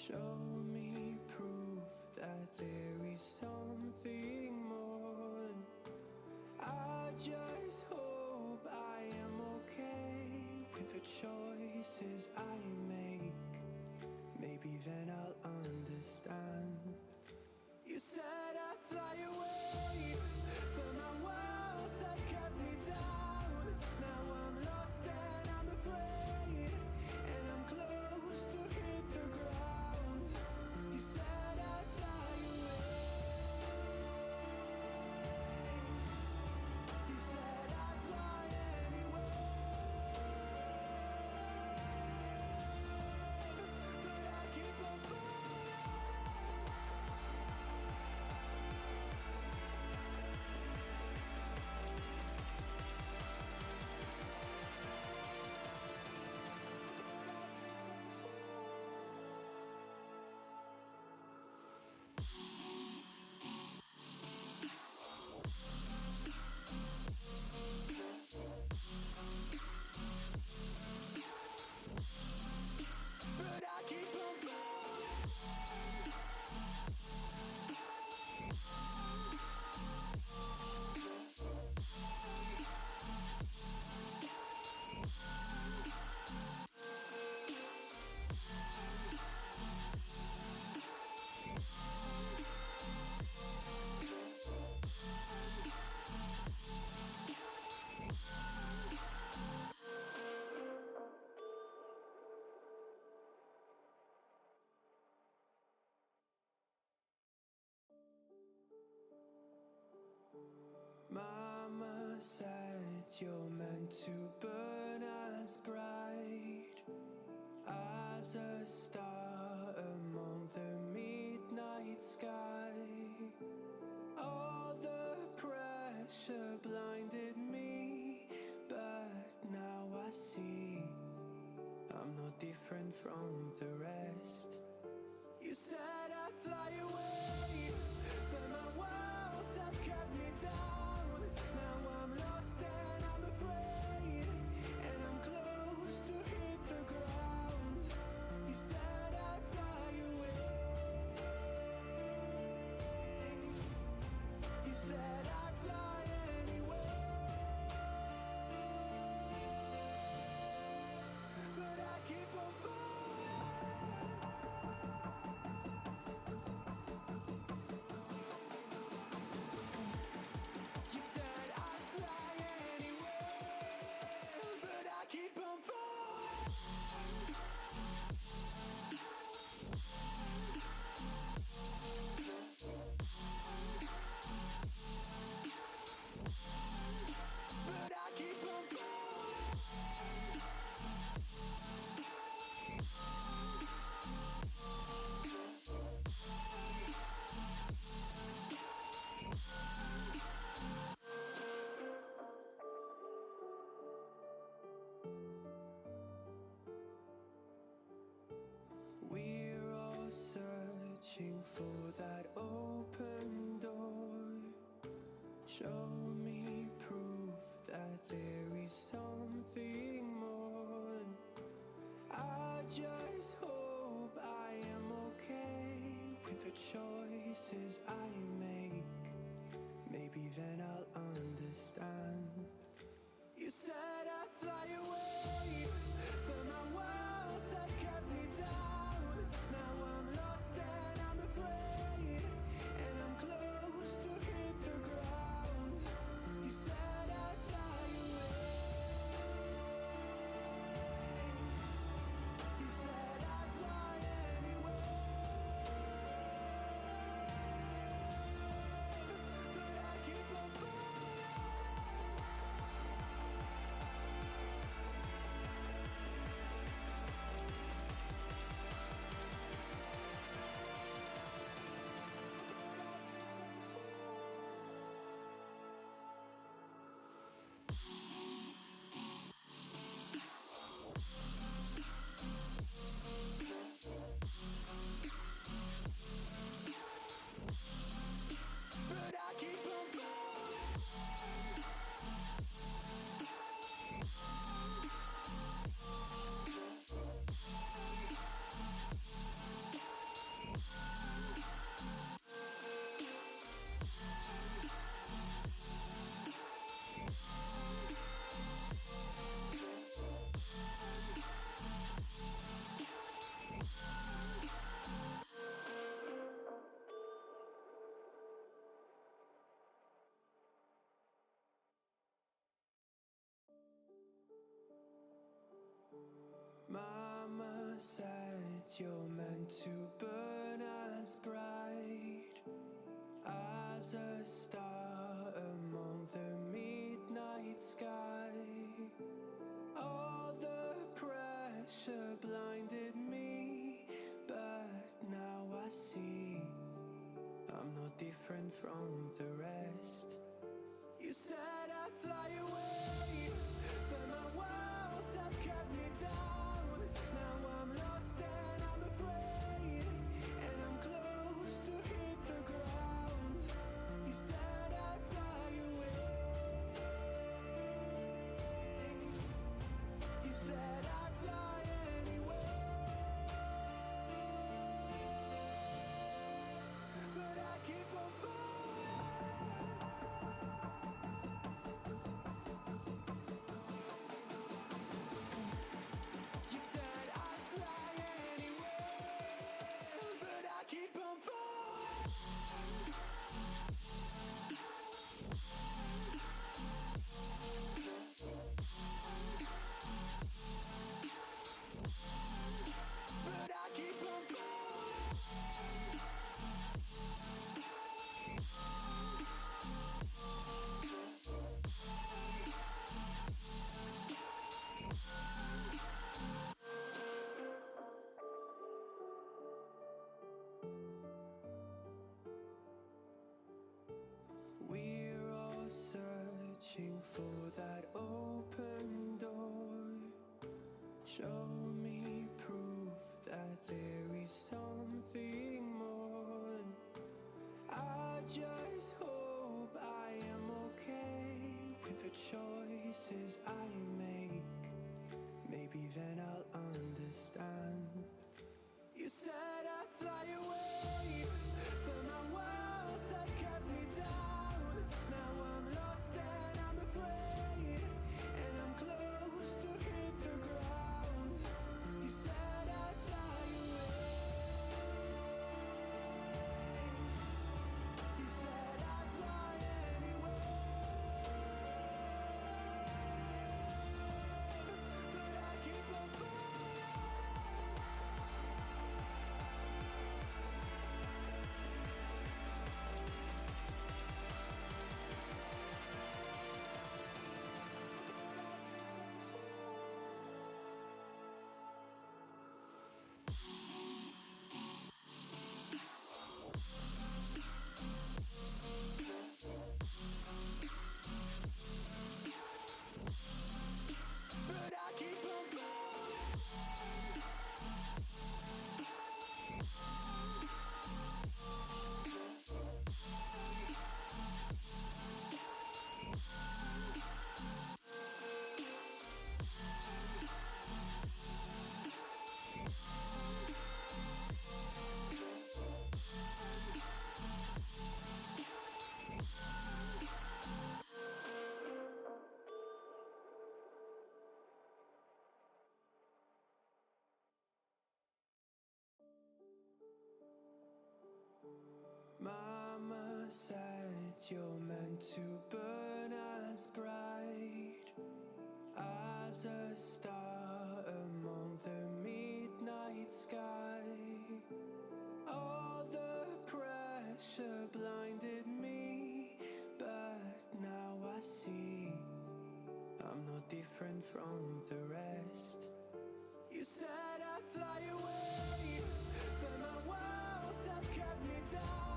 Show me proof that there is something more. I just hope I am okay with the choices I make. Maybe then I'll understand. You said I'd fly away, but my walls have kept me down. Now I'm lost and I'm afraid, and I'm close to hit the ground. You said I'd fly away. You said I'd fly anyway, but I keep on falling. But I keep on falling. Mama said you're meant to burn as bright as a star among the midnight sky. All the pressure blinded me, but now I see I'm no different from the rest. You said I'd fly away, but my walls have kept me down. Now I'm lost and I'm afraid, and I'm close to hit the ground. You said I'd fly away. You said I'd fly anyway, but I keep on falling. You said I'd fly anyway, but I keep on falling. But I keep on falling. We're all searching for that open door. Show me proof that there is something more. I just hope I am okay with the choices I make. Maybe then I'll understand. You said I'd fly away, but my walls have kept me down. Now I'm lost and I'm afraid, and I'm close to hit the ground. You said I'd fly away. You said I'd fly anyway, but I keep on falling. Mama said you're meant to burn as bright as a star among the midnight sky. All the pressure blinded me, but now I see I'm no different from the rest. You said I'd fly away, but my walls have kept me down. Now I'm lost and I'm afraid, and I'm close to hit the ground. You said I'd fly away. You said I'd fly anyway, but I keep on falling. You said I'd fly anyway, but I keep on falling. But I keep on falling. We're all searching for that open door. Show me proof that there is something more. I just hope I am okay with the choices I make. Maybe then I'll understand. You said I'd fly away, but my walls have kept me down. Now I'm lost and I'm afraid, and I'm close to hit the ground. You said I'd fly away. You said I'd fly anyway, but I keep on falling. But I keep on falling. Mama said you're meant to burn as bright as a star among the midnight sky. All the pressure blinded me, but now I see I'm no different from the rest. You said I'd fly away, but my walls have kept me down.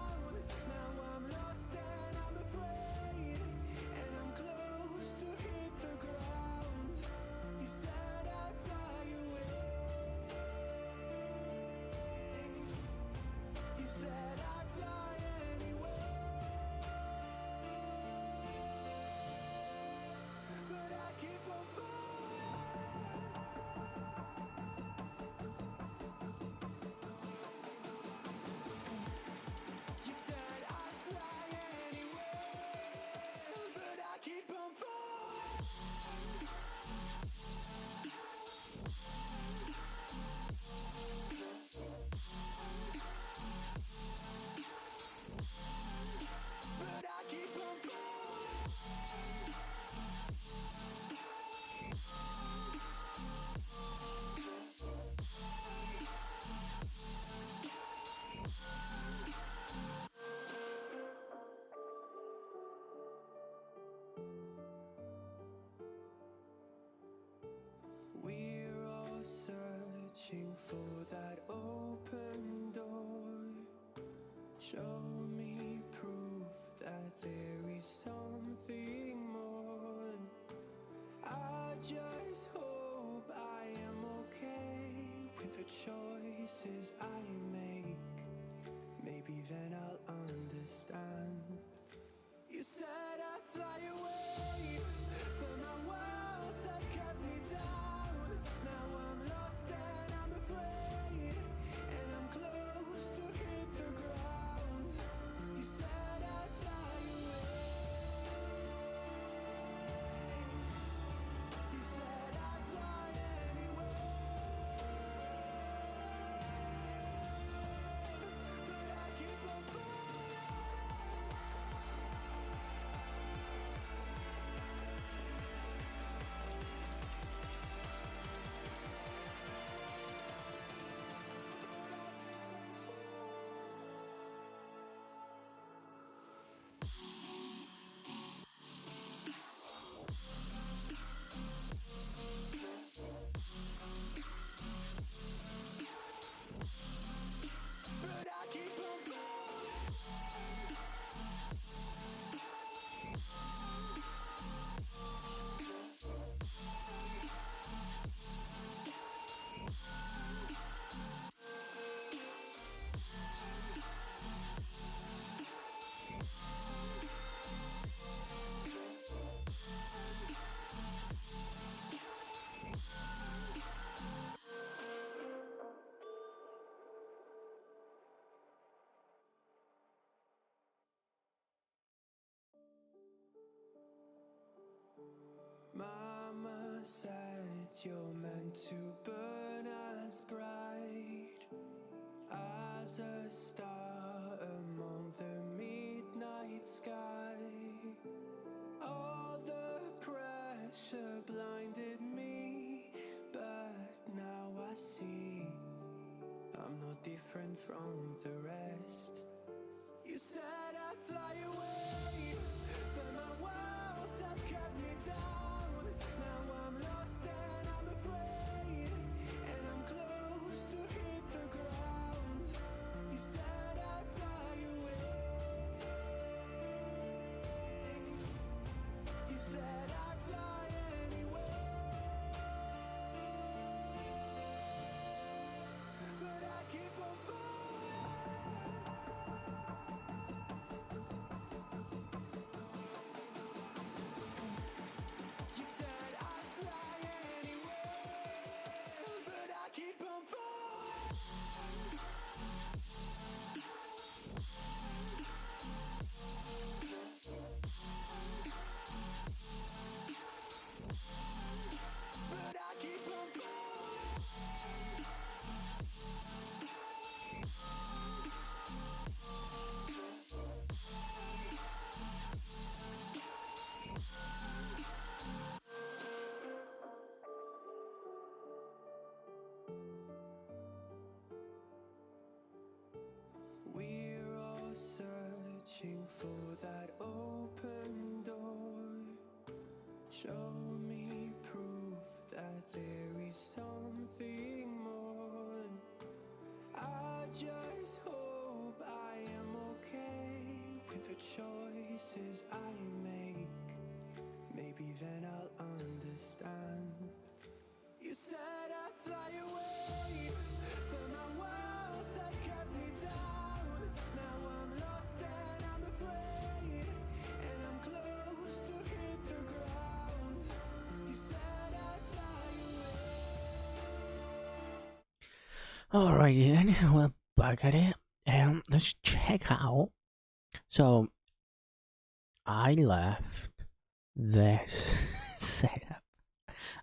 Now I'm lost and I'm afraid, and I'm close to hit the ground. You said I'd fly away. You said I'd fly anyway, but I keep on falling. searching for that open door. Show me proof that there is something more. I just hope I am okay with the choices I make. Maybe then I'll understand. You said I'd fly away, but my walls have kept me down. Now I'm lost and I'm afraid, and I'm close to hit the ground. You said I'd fly away. You said I'd fly anyway, but I keep on falling. But I keep on falling. Mama said you're meant to burn as bright as a star among the midnight sky. All the pressure blinded me, but now I see I'm no different from the rest. You said I'd fly away, but my walls have kept me down. Now I'm lost and I'm afraid, and I'm close to hit the ground. You said I'd fly away. You said I'd fly anyway, but I keep on falling. You said I'd fly anyway, but I keep on falling. But I keep on falling. We're all searching for that open door. Show me proof that there is something more. I just hope I am okay with the choices I make. Maybe then I'll understand. You said I'd fly away, but my walls have kept me down. Now I'm lost and I'm afraid, and I'm close to hit the ground. You said I'd fly away. Alrighty then, we're back at it. Let's check out. So, I left this setup.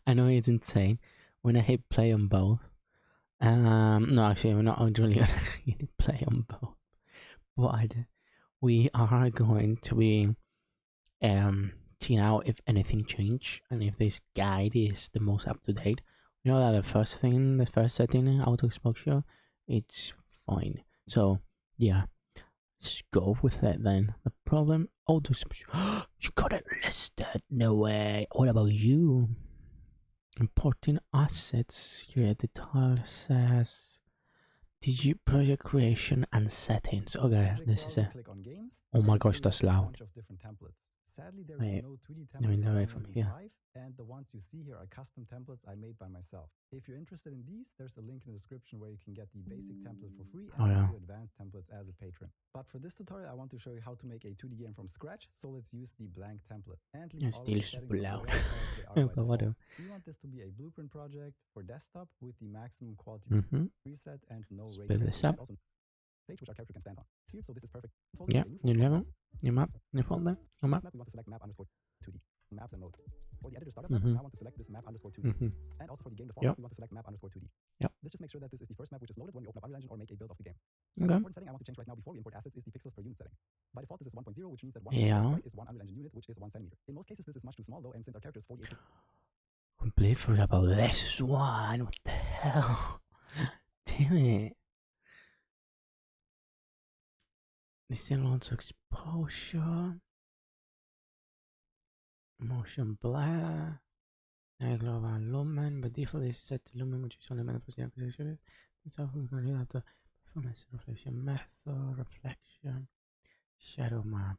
I know it's insane when I hit play on both. No, actually, we're not actually gonna hit play on both. But we are going to be checking out if anything changed and if this guide is the most up to date. You know that the first setting, auto exposure, it's fine. So yeah, let's go with it then. The problem, auto exposure. You got it listed. No way. What about you? Importing assets. Here the tile says DG project creation and settings. Okay, this is it. Click on games, Oh my and gosh, you that's will see a loud. bunch of different templates. Sadly, there is Wait, no 2D let me template know it for from Unreal here. 5, and the ones you see here are custom templates I made by myself. If you're interested in these, there's a link in the description where you can get the basic template for free and the 2 advanced templates as a patron. But for this tutorial, I want to show you how to make a 2D game from scratch, so let's use the blank template. And leave all of the settings of the rest as they are by default. We want this to be a blueprint project for desktop with the maximum quality preset and no ray tracing. Stage which our character can stand on. Sphere, so this is perfect. Yeah, new level, new map, new folder, new map. We want to select map underscore 2D. Maps and nodes. For the editor startup map, we now want to select this map underscore 2D. And also for the game default map, we want to select map underscore 2D. This just makes sure that this is the first map which is loaded when you open up Unreal Engine or make a build of the game. The important setting I want to change right now before we import assets is the pixels per unit setting. By default, this is 1.0, which means that 1 is one Unreal Engine unit, which is 1 centimeter. In most cases, this is much too small though, and since our character is 48. Completely forgot about this one. What the hell? Damn it. This thing wants exposure. Motion blur. Global lumen, but default is set to lumen, which is only meant for the acquisition. So we can do that performance reflection method, reflection, shadow map,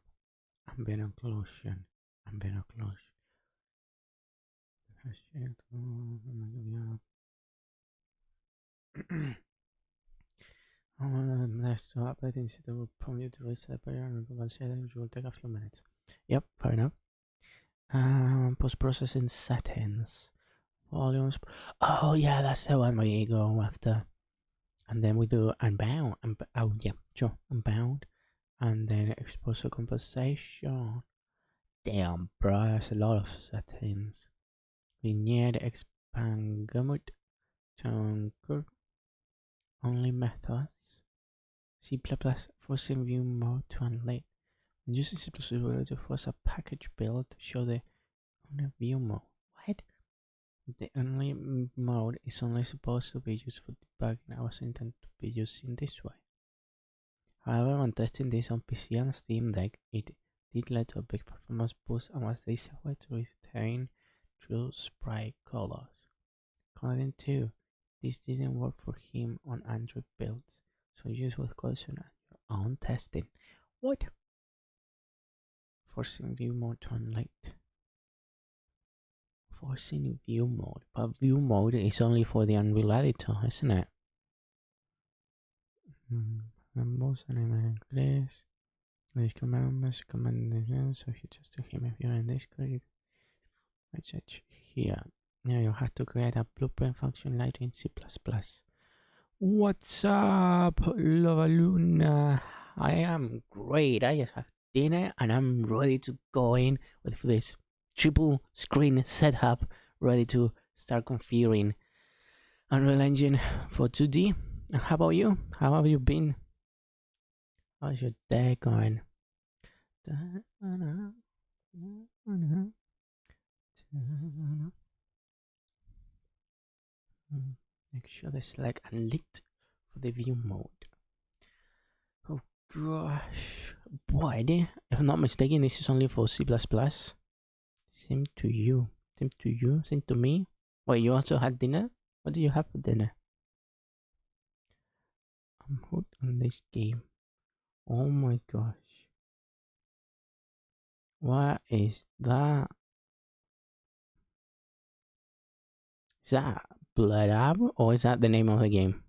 ambient occlusion, ambient occlusion. Next to update instead of prompt you to reset the player and shadow, which will take a few minutes. Yep, fair enough. Post-processing settings. Volumes. Oh yeah, that's the one where you go after. And then we do unbound. Oh yeah, sure. Unbound. And then exposure compensation. Damn, bro, that's a lot of settings. Vignette, expand gamut. Tone curve. Only methods. C++ forcing view mode to unlit. When using C++, we will to force a package build to show the only view mode. What? The only mode is only supposed to be used for debugging. I was intended to be used in this way. However, when testing this on PC and Steam Deck, it did lead to a big performance boost and was this way to retain true sprite colors. According to this didn't work for him on Android builds, so use with caution at your own testing. What? Forcing view mode to unlit. Forcing view mode, but view mode is only for the Unreal Editor, isn't it? Most anime English. This command so you just to him if you're in this code. I check here. Now you have to create a blueprint function like in C++. What's up, Lova Luna? I am great. I just have dinner and I'm ready to go in with this triple screen setup, ready to start configuring Unreal Engine for 2D. And how about you? How have you been? How's your day going? Make sure they select unlit for the view mode. Oh gosh, boy, if I'm not mistaken, this is only for C++. Same to you. Same to you. Same to me. Wait, you also had dinner? What do you have for dinner? I'm hooked on this game. Oh my gosh. What is that? Is that Blood Up or is that the name of the game?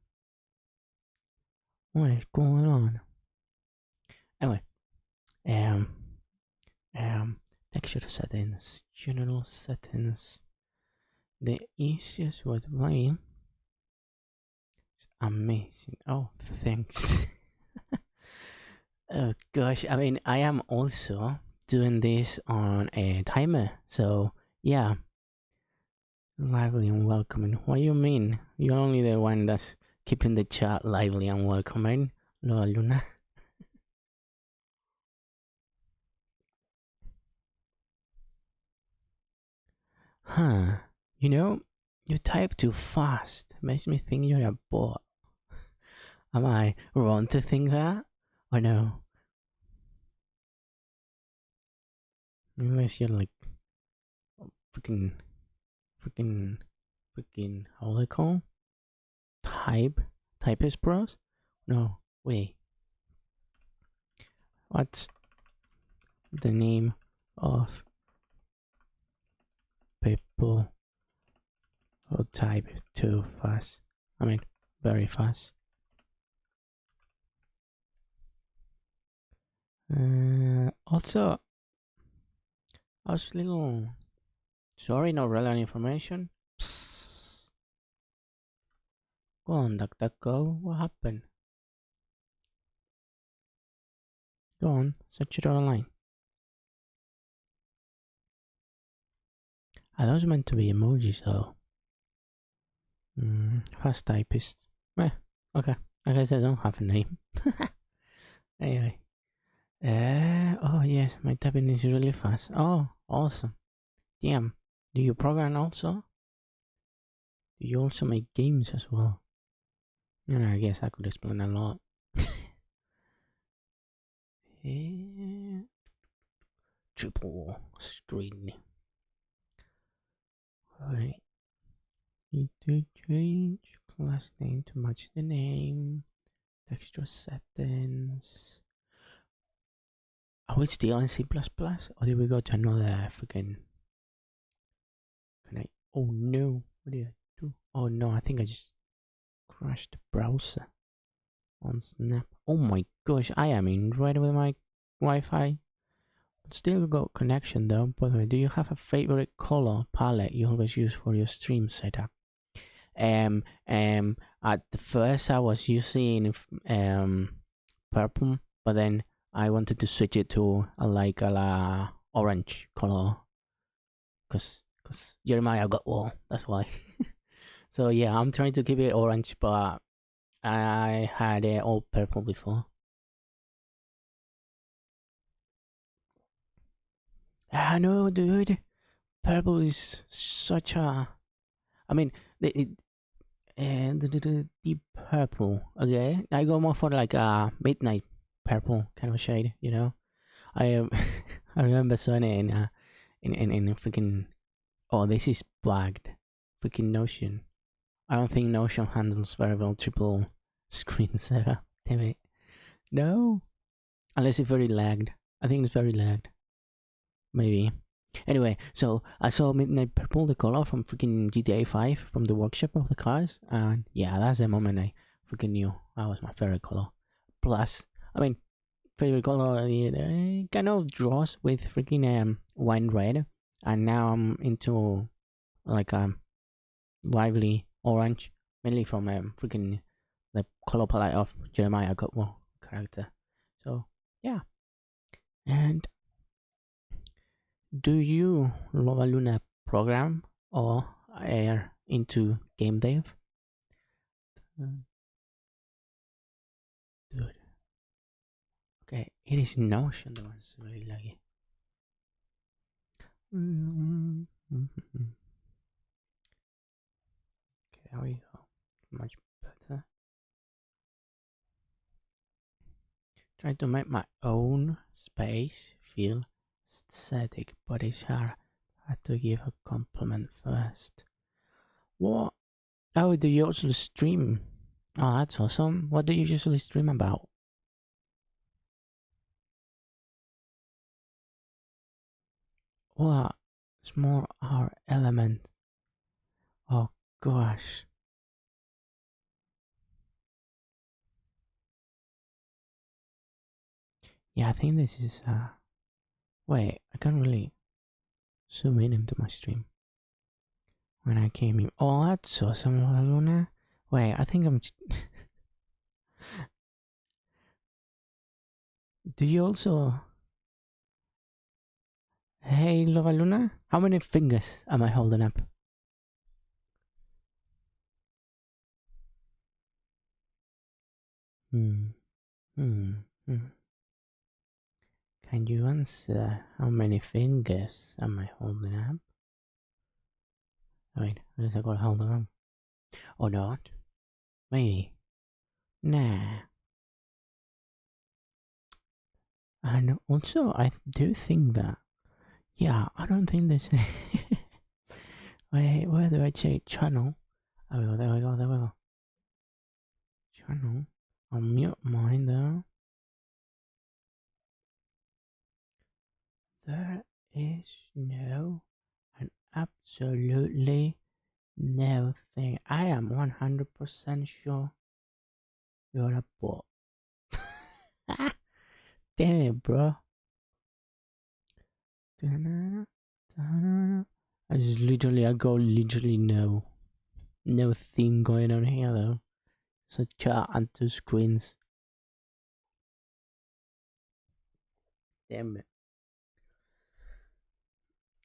What is going on? Anyway, texture settings, general settings. The easiest way to play. It's amazing. Oh, thanks. Oh gosh, I mean, I am also doing this on a timer, so yeah. Lively and welcoming. What do you mean? You're only the one that's keeping the chat lively and welcoming, Loa Luna. Huh. You know, you type too fast. Makes me think you're a bot. Am I wrong to think that? Or no? Unless you're like freaking freaking, how they call? Typist Bros? No, wait. What's the name of people who type too fast? I mean, very fast. Also, I was a little sorry, no relevant information. Psst. Go on, DuckDuckGo. What happened? Go on, search it online. Are those meant to be emojis though? Fast typist. Okay. I guess I don't have a name. Anyway. Oh yes, my typing is really fast. Oh, awesome. Damn. Do you program also? Do you also make games as well? I guess I could explain a lot. Triple screen. Right. Need to change class name to match the name. Texture settings. Are we still in C++? Or did we go to another freaking... Oh no, what did I do? Oh no, I think I just crashed the browser on Snap. Oh my gosh, I am in right with my Wi-Fi. Still got connection though. By the way, do you have a favorite color palette you always use for your stream setup? At the first I was using purple, but then I wanted to switch it to a orange color, cause Jeremiah got wall. That's why. So yeah, I'm trying to keep it orange, but I had it all purple before. I know, dude. Purple is such a... I mean, the deep purple. Okay, I go more for like a midnight purple kind of shade. You know, I I remember seeing it in a freaking... Oh, this is bugged. Freaking Notion. I don't think Notion handles very well triple screen setup. Damn it. No. Unless it's very lagged. I think it's very lagged. Maybe. Anyway, so I saw Midnight Purple, the color from freaking GTA 5 from the workshop of the cars. And yeah, that's the moment I freaking knew that was my favorite color. Plus, I mean, favorite color kind of draws with freaking wine red. And now I'm into like lively orange, mainly from freaking the color palette of Jeremiah Gotwell character. So yeah. And do you Lova Luna program or are into game dev? Dude. Okay, it is Notion that was really laggy. Okay, there we go. Much better. Try to make my own space feel static, but it's hard. I have to give a compliment first. What? Oh, do you usually stream? Oh, that's awesome. What do you usually stream about? What? Small R element. Oh gosh. Yeah, I think this is wait, I can't really zoom in into my stream. When I came in. Oh, that's awesome, Luna. Wait, I think I'm do you also... Hey, Lova Luna? How many fingers am I holding up? Can you answer how many fingers am I holding up? Wait, I guess I gotta hold on. Or not? Maybe. Nah. And also, I do think that... Yeah, I don't think there's... Wait, where do I check channel? There we go, there we go, there we go. Channel. I'll mute mine there. There is no and absolutely no thing. I am 100% sure you're a bot. Damn it, bro. I got literally no theme going on here though. It's a chat and 2 screens. Damn it.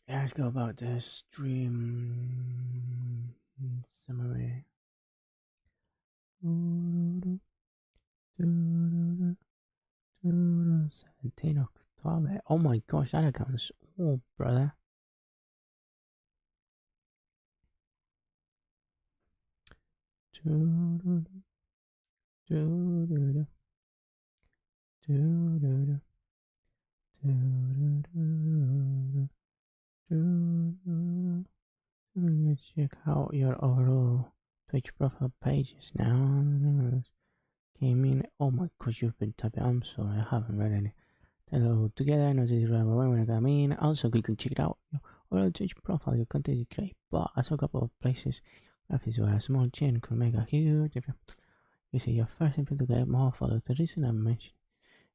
Yeah, let's go about the stream summary. 17 October. Oh my gosh, that account's old, brother. Let's check out your overall Twitch profile pages now. Came in. Oh my gosh, you've been typing. I'm sorry, I haven't read any. Hello together, no this is right when I come in. Also quickly check it out. Your overall Twitch profile, your content is great, but I saw a couple of places graphics where a small change could make a huge difference. You see your first input to get more followers. The reason I mentioned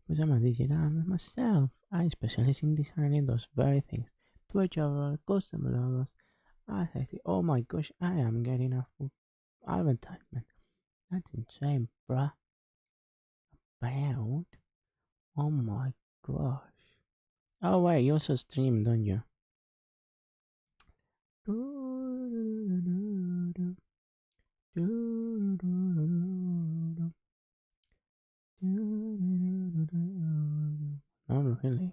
was I'm a digital myself. I specialize in designing those very things. Twitch overall, custom logos. I think, oh my gosh, I am getting a full advertisement. That's insane, bruh. About? Oh my gosh. Oh wait, you also stream, don't you? Not really.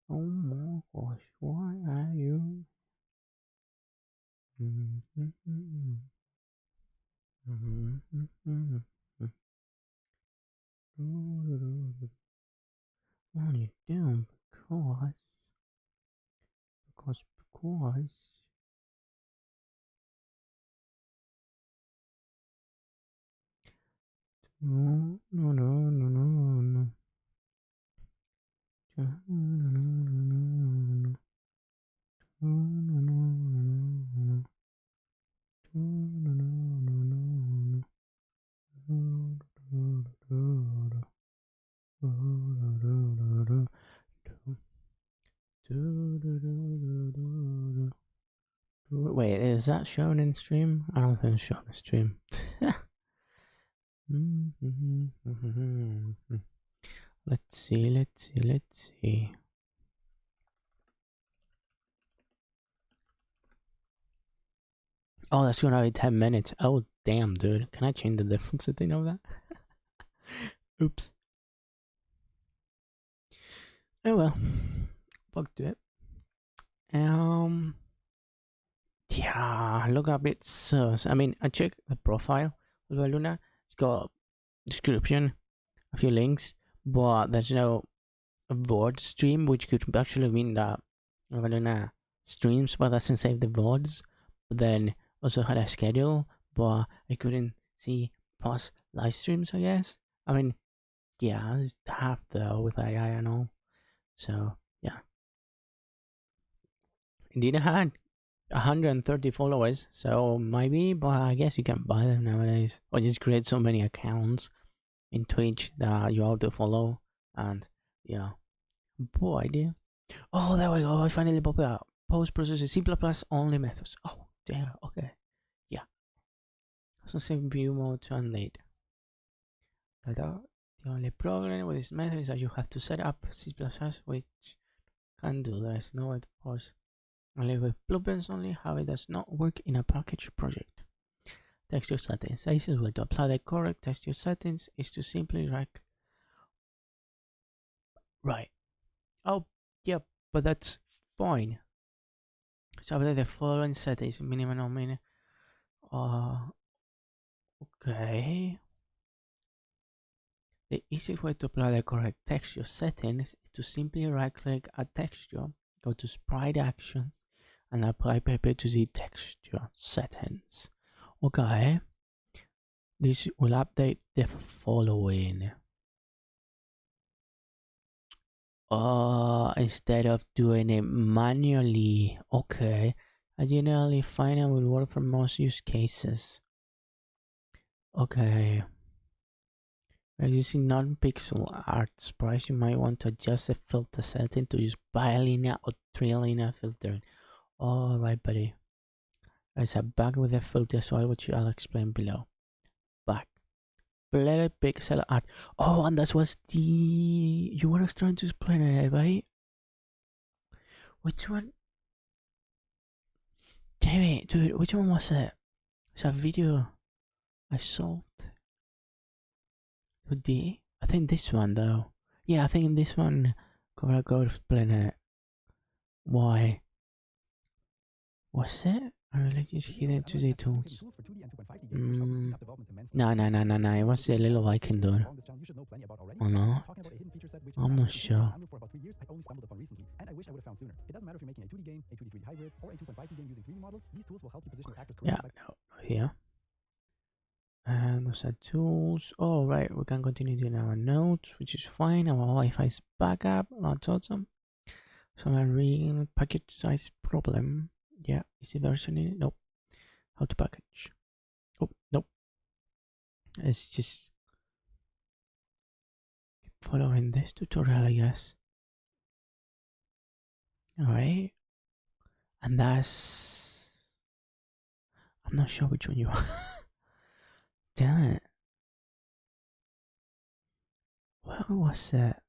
Oh my gosh, why are you? What are you doing? Because. No. Wait, is that shown in stream? I don't think it's shown in stream. Let's see. Oh, that's gonna be 10 minutes. Oh, damn, dude. Can I change the difference setting of that? Oops. Oh well. Fuck to it. Yeah, look a bit sus. I mean, I checked the profile of Luna. It's got description, a few links, but there's no VOD stream, which could actually mean that Luna streams but doesn't save the VODs. But then also had a schedule, but I couldn't see past live streams, I guess. I mean, yeah, it's half though with AI and all. So, yeah. Indeed, I had 130 followers, so maybe, but I guess you can buy them nowadays, or just create so many accounts in Twitch that you have to follow, and yeah, poor idea. Oh, there we go. I finally popped out. Post processing C++ only methods. Oh, damn. Okay, yeah. So save view mode translate. The only problem with this method is that you have to set up C++, which can do. There's no way to pause. Only with blueprints only, how it does not work in a package project. Texture settings. The easiest way to apply the correct texture settings is to simply right. Oh, yeah, but that's fine. So update the following settings: minimum or minimum. Okay. The easiest way to apply the correct texture settings is to simply right-click a texture, go to Sprite Actions, and apply paper to the texture settings. Okay, this will update the following. Instead of doing it manually. Okay, I generally find it will work for most use cases. Okay. By using non-pixel art sprites, you might want to adjust the filter setting to use bilinear or trilinear filtering. Alright, buddy. There's a bug with the filter as well, which I'll explain below. Back. Blended pixel art. Oh, and that was the... You were trying to explain it, right? Which one? Damn it, dude, which one was it? It's a video I solved. Today? I think this one, though. Yeah, I think in this one, gotta go explain it. Why? Was it? I really just hidden 2D tools. No, it was the little icon dude. Or not? I'm not sure. Yeah, no, here. And those are tools. Oh, right, we can continue doing our notes, which is fine. Our Wi-Fi is back up. That's awesome. So I'm reading package size problem. Yeah, is the version in it? Nope. How to package? Oh, nope. It's just following this tutorial, I guess. Alright. And that's... I'm not sure which one you are. Damn it. What was that?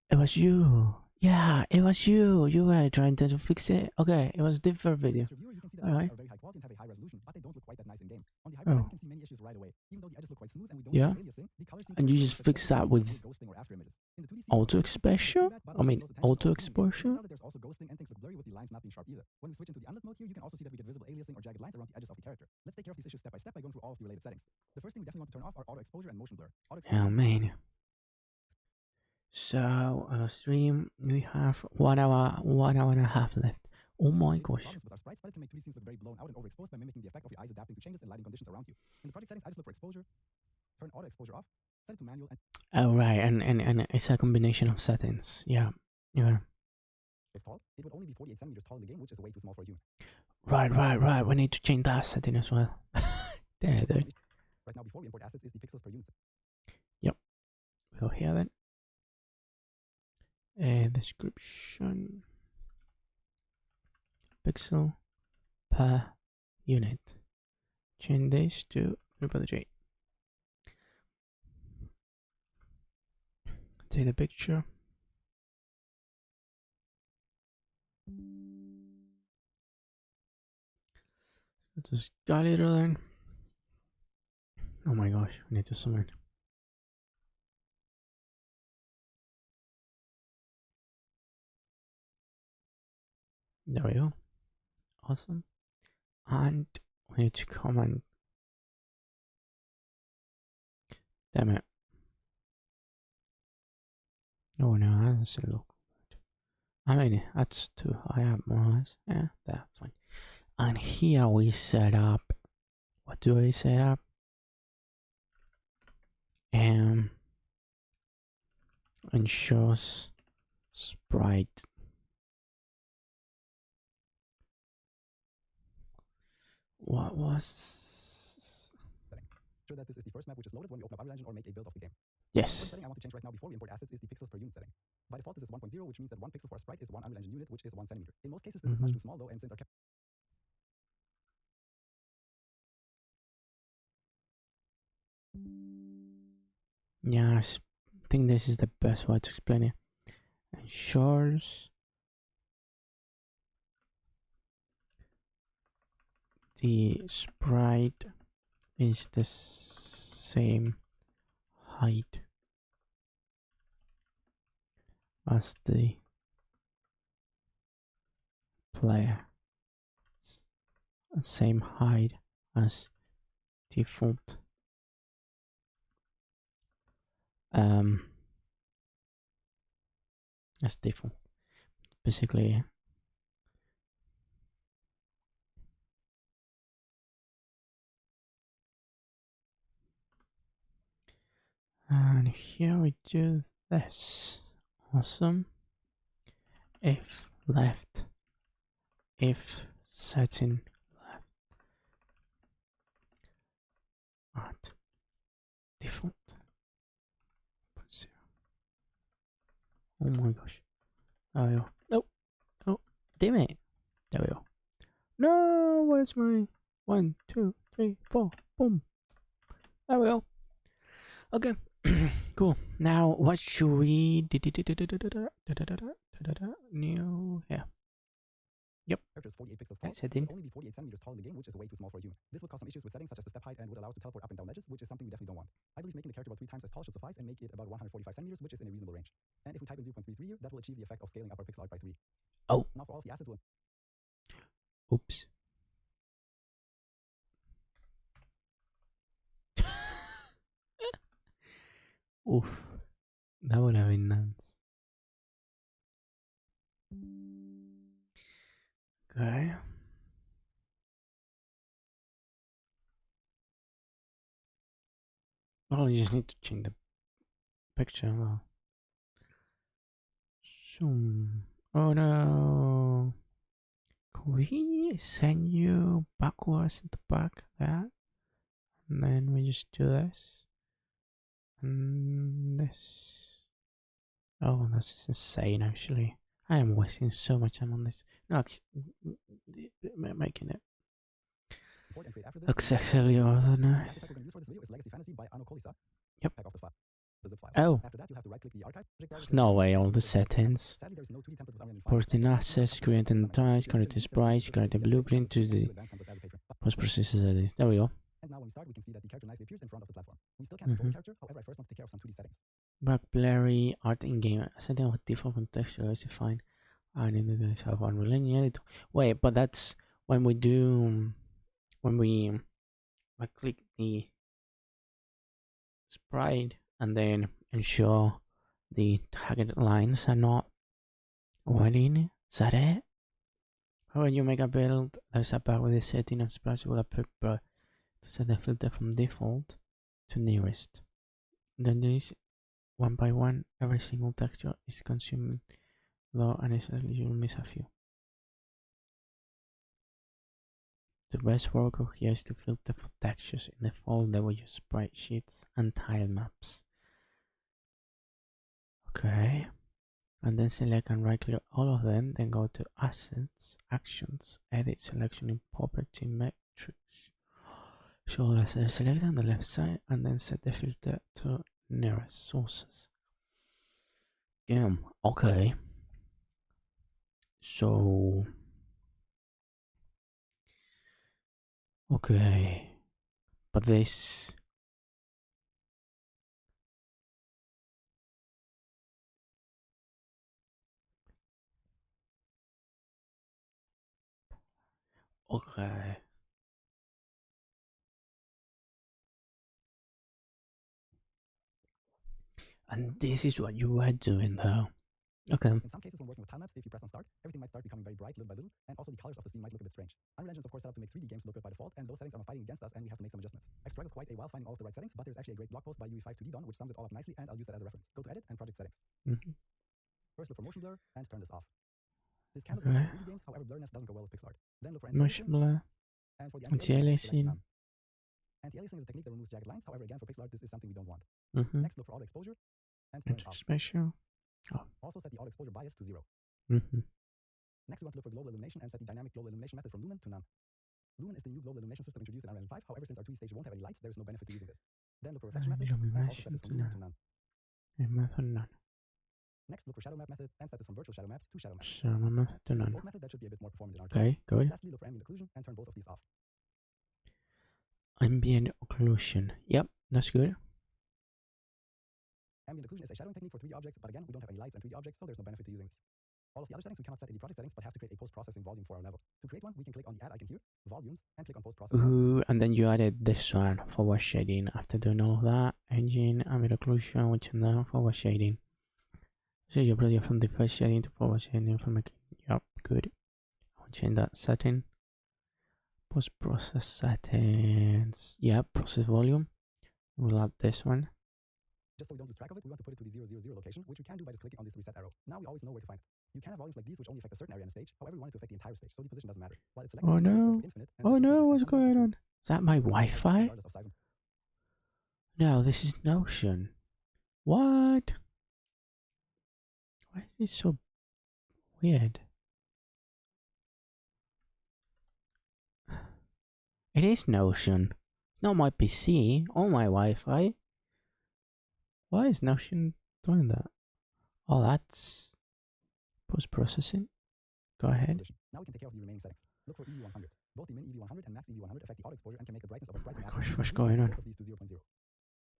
It was you. Yeah, it was you. You were trying to fix it. Okay, it was a different video. Alright. Oh. Yeah. And you just fix that with auto exposure? I mean, auto exposure? When we switch into the unlit mode here, you can also see that we get visible aliasing or jagged lines around the edges of the character. Let's take care of these issues step by step by going through all of the related settings. The first thing we definitely want to turn off are auto exposure and motion blur. Oh man. So stream, we have 1 hour, 1 hour and a half left. Oh my gosh. With our sprites, but it can make 2D scenes look very blown out and overexposed by mimicking the effect of your eyes adapting to changes in lighting conditions around you. In the project settings, I just look for exposure, turn auto exposure off, set it to manual, and Oh right, and it's a combination of settings. Yeah. it's tall. It would only be 48 centimeters tall in the game, which is way too small for a human. Right. We need to change that setting as well. There, dude. Right now, before we import assets, is the pixels per unit. Yep. We go here then. Description. Pixel per unit. Change this to 3.3. Take the picture. Let's just got it then. Oh my gosh, we need to summon. There we go. Awesome. And we need to comment. Damn it. Oh no, that doesn't look good. I mean, that's too high up more or less. Yeah, that's fine. And here we set up. What do I set up? Ensures sprite. What was? Sure that this is the first map which is loaded when we open up Unreal Engine or make a build of the game. Yes. The setting I want to change right now before we import assets is the pixels per unit setting. By default, this is 1.0, which means that 1 pixel for a sprite is 1 Unreal Engine unit, which is 1 centimeter. In most cases, this is much too small though, and since our Yeah, I think this is the best way to explain it. Ensures the sprite is the same height as the player, same height as default as default. Basically, and here we do this. Awesome. If left, if setting left at default. Oh my gosh. There we go. Oh, oh, damn it. There we go. No, where's my 1, 2, 3, 4? Boom. There we go. Okay, cool. Now, what should we new here? Yep. Character is 48 pixels tall, Setting. but only be 48 centimeters tall in the game, which is way too small for a human. This would cause some issues with settings such as the step height and would allow us to teleport up and down ledges, which is something we definitely don't want. I believe making the character about 3 times as tall should suffice and make it about 145 centimeters, which is in a reasonable range. And if we type in 0.33 here, that will achieve the effect of scaling up our pixel art by 3. Oh. Now for all of the assets, we'll... Oops. Oof. That would have been nuts. Okay. Well, you just need to change the picture. Well. Zoom. Oh no. Could we send you backwards into back that? And then we just do this. And this. Oh, this is insane actually. I am wasting so much time on this. No, actually, making it excessively organized. Yep. Oh, there's no way all the settings. Porting assets, creating ties, creating sprites, creating blueprint to the post processes settings. There we go. And now when we start, we can see that the character nicely appears in front of the platform. We still can't control the character, however, I first want to take care of some 2D settings. Back blurry, art in game, setting with default contextual is fine. I need to have Unreal Engine editor. Wait, but that's when we do, when we click the sprite and then ensure the target lines are not widen. Is that it? When you make a build, there's a bug with the setting and sprites will appear to set the filter from default to nearest. Then there is one by one, every single texture is consumed, though unnecessarily you'll miss a few. The best workaround here is to filter for textures in the folder where you sprite sheets and tile maps. Okay, and then select and right click all of them, then go to Assets, Actions, Edit Selection in Property Matrix. Show all assets selected on the left side and then set the filter to nearest sources. Okay. So okay, but this okay. And this is what you were doing though. Okay. In some cases, when working with tile maps, if you press on start, everything might start becoming very bright little by little, and also the colors of the scene might look a bit strange. Unreal Engine is of course set up to make 3D games look good by default, and those settings are fighting against us, and we have to make some adjustments. I struggled quite a while finding all of the right settings, but there's actually a great blog post by UE52D which sums it all up nicely, and I'll use that as a reference. Go to Edit and Project Settings. First look for Motion Blur and turn this off. This can look good for 3D games, however blurriness doesn't go well with pixel art. Then look for Motion Blur. And for the anti-aliasing. Anti-aliasing is a technique that removes jagged lines, however again for pixel art this is something we don't want. Next look for auto exposure and turn it off. Special. Oh. Also set the auto exposure bias to 0. Next we want to look for global illumination and set the dynamic global illumination method from Lumen to none. Lumen is the new global illumination system introduced in Unreal 5, however since our 2D stage won't have any lights, there is no benefit to using this. Then look for reflection method and also set this from Lumen to none. Next look for shadow map method and set this from virtual shadow maps to shadow maps. Shadow map to none. Method that should be a bit more performant in our case. Good. Lastly look for ambient occlusion and turn both of these off. Ambient occlusion. Yep, that's good. Ambient occlusion is a shadowing technique for 3D objects, but again, we don't have any lights and 3D objects, so there's no benefit to using this. All of the other settings we cannot set in the project settings, but have to create a post-processing volume for our level. To create one, we can click on the add icon here, volumes, and click on post-processing volume. Ooh, and then you added this one, forward shading. After doing all of that, engine, ambient occlusion, which is now forward shading. So you upload from the first shading to forward shading from making. Yep, good. I'll change that setting. Post process settings. Yep, process volume. We'll add this one. Just so we don't lose track of it, we want to put it to the 000 location, which we can do by just clicking on this reset arrow. Now we always know where to find it. You can have volumes like these which only affect a certain area in a stage. However, we want it to affect the entire stage, so the position doesn't matter. While it's selected, Oh no! Oh no! What's going on? Is that my Wi-Fi? No, this is Notion. What? Why is this so weird? It is Notion. Not my PC or my Wi-Fi. Why is Notion doing that? Oh, that's post-processing. Go ahead. Now we can take care of the remaining settings. Look for EV100. Both the min EV100 and max EV100 affect the auto exposure and can make the brightness of our sprites. Oh my gosh, what's going on? These to 0.0.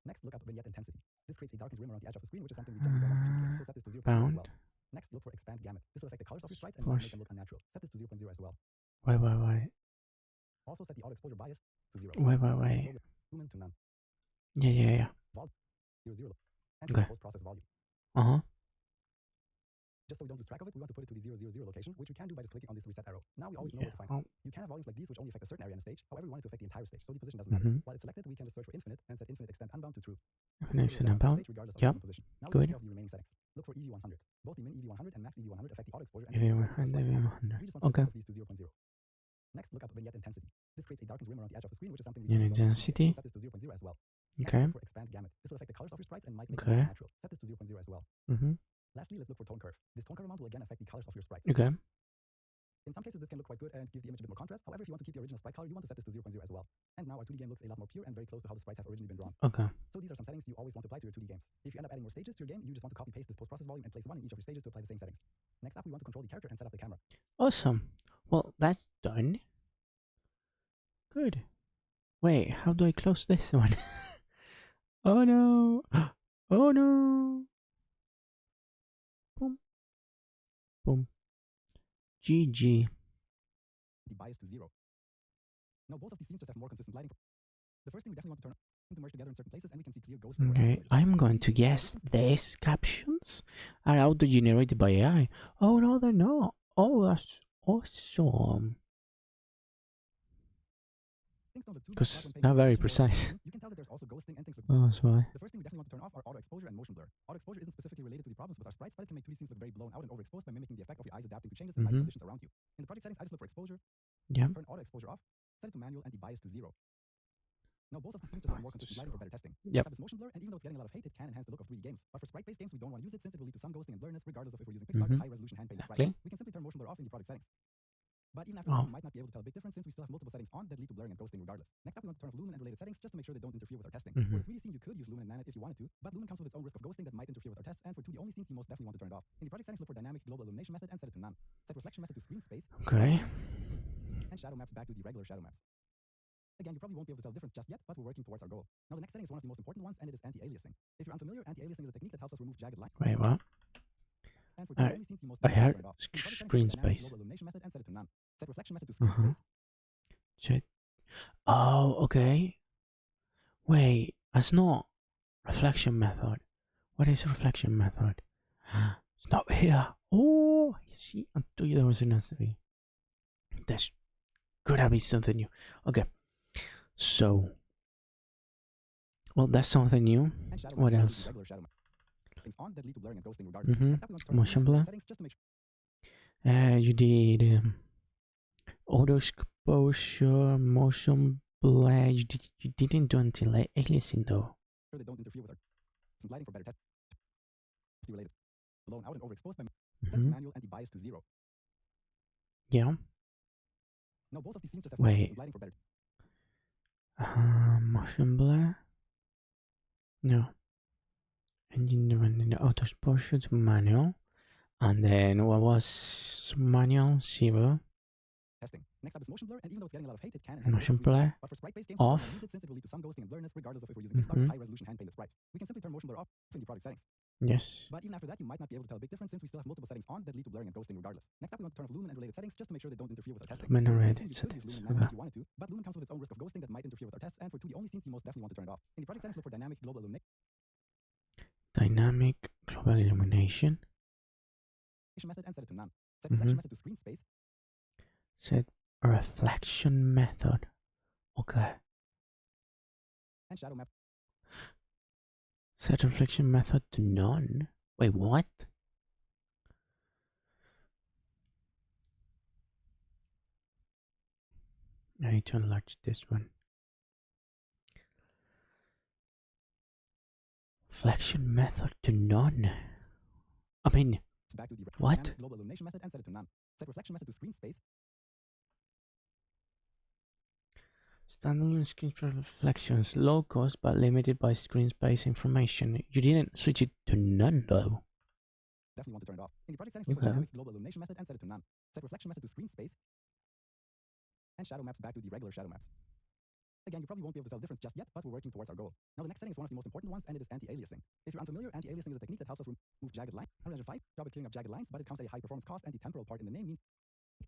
Next, look up vignette intensity. This creates a darkened rim around the edge of the screen, which is something we generally don't want to do, so set this to 0.0 as well. Next, look for expand gamut. This will affect the colors of your sprites and might make them look unnatural. Set this to 0.0 as well. Wait. Also set the auto exposure bias to 0. Wait. Zoom in to none. Yeah. Volume 0. And Okay. post-process volume. Just so we don't lose track of it, we want to put it to the 000 location, which we can do by just clicking on this reset arrow. Now we always know where to find it. You can have volumes like these which only affect a certain area in a stage. However, we want it to affect the entire stage, so the position doesn't matter. While it's selected, we can just search for infinite and set infinite extend unbound to true. Extend unbound. Yep. Now Good. we can the remaining settings. Look for EV100. Both the min EV100 and max EV100 affect the auto exposure and EV100. Okay. these to 0.0. Next, look up vignette intensity. This creates a darkened rim around the edge of the screen, which is something we Vignette intensity. Set this to 0.0 as well. Okay. Next, look for expand gamut. This will affect the colors of your sprites and might make them natural. Set this to 0.0 as well. Lastly, let's look for tone curve. This tone curve amount will again affect the colors of your sprites. Okay. In some cases, this can look quite good and give the image a bit more contrast. However, if you want to keep the original sprite color, you want to set this to 0.0 as well. And now our 2D game looks a lot more pure and very close to how the sprites have originally been drawn. Okay. So these are some settings you always want to apply to your 2D games. If you end up adding more stages to your game, you just want to copy paste this post-process volume and place one in each of your stages to apply the same settings. Next up, we want to control the character and set up the camera. Awesome. Well, that's done. Good. Wait, how do I close this one? Oh no! Oh no! Boom. GG. The bias to 0. Now both of these scenes just have more consistent lighting. The first thing we definitely want to turn on to merge together in certain places, and we can see clear ghosts. Okay, I'm going to guess these captions are auto-generated by AI. Oh no, they're not. Oh, that's awesome. Because they're very precise. You can tell that there's also ghosting and things like oh, that's why. The first thing we definitely want to turn off are auto exposure and motion blur. Auto exposure isn't specifically related to the problems with our sprites, but it can make 2D scenes look very blown out and overexposed by mimicking the effect of your eyes adapting to changes in light conditions around you. In the project settings, I just look for exposure. Yeah. Turn auto exposure off. Set it to manual and the bias to 0. Now both of these scenes just have more consistent lighting for better testing. Yep. This motion blur, and even though it's getting a lot of hate, it can enhance the look of 3D games. But for sprite-based games, we don't want to use it since it will lead to some ghosting and blurriness, regardless of if we're using Pixar or high-resolution hand-painted sprites. We can simply turn motion blur off in the project settings. But even after that, we might not be able to tell a big difference since we still have multiple settings on that lead to blurring and ghosting regardless. Next up, we want to turn off Lumen and related settings just to make sure they don't interfere with our testing. For a 3D scene, you could use Lumen and Nanite if you wanted to, but Lumen comes with its own risk of ghosting that might interfere with our tests, and for 2D only scenes, you most definitely want to turn it off. In the project settings, look for dynamic global illumination method and set it to none. Set reflection method to screen space. Okay. And shadow maps back to the regular shadow maps. Again, you probably won't be able to tell the difference just yet, but we're working towards our goal. Now, the next setting is one of the most important ones, and it is anti-aliasing. If you're unfamiliar, anti-aliasing is a technique that helps us remove jagged lines. Wait, what? And for 2D only scenes, you most I heard turn it off. screen space. Global illumination method and set it to none. Set reflection method to screen space. Shit. Oh, okay. Wait, that's not reflection method. What is reflection method? It's not here. Oh, see, I told you there was an answer. That's could have been something new. Okay, so well, that's something new. What else? Motion blur. You did auto exposure, motion blur. You didn't do anti-aliasing though. They don't interfere with our lighting for better test. Related, blown out and overexposed by set manual and the bias to 0. Yeah. No, both of these scenes just have wait. lighting for better. Motion blur. No. Engine running the auto exposure to manual, and then what was manual 0. Testing. Next up is motion blur, and even though it's getting a lot of hate, it can motion blur but for sprite-based games, off. Use it since it will lead to some ghosting and blurriness, regardless of if we're using Pixar or high-resolution hand-painted sprites. We can simply turn motion blur off in the product settings. Yes. But even after that, you might not be able to tell a big difference since we still have multiple settings on that lead to blurring and ghosting regardless. Next up, we want to turn off Lumen and related settings just to make sure they don't interfere with our testing. Lumen and For related 3D scenes, you could use settings. Lumen manually Okay. if you wanted to, but Lumen comes with its own risk of ghosting that might interfere with our tests, and for 2D only scenes, you most definitely want to turn it off. In the project settings, look for dynamic global illumination Dynamic global illumination. method and set it to none. Set reflection method to screen space. Set reflection method. Okay. And shadow map. Set reflection method to none. Wait, what? I need to enlarge this one. Reflection method to none. I mean, Back to the what? global illumination method and set it to none. Set reflection method to screen space. Standalone screen reflections, low cost but limited by screen space information. You didn't switch it to none though. Definitely want to turn it off. In the project settings, look for dynamic global illumination method and set it to none. Set reflection method to screen space. And shadow maps back to the regular shadow maps. Again, you probably won't be able to tell the difference just yet, but we're working towards our goal. Now, the next setting is one of the most important ones, and it is anti-aliasing. If you're unfamiliar, anti-aliasing is a technique that helps us remove jagged lines. Unreal Engine 5, job at clearing up jagged lines, but it comes at a high performance cost, and the temporal part in the name means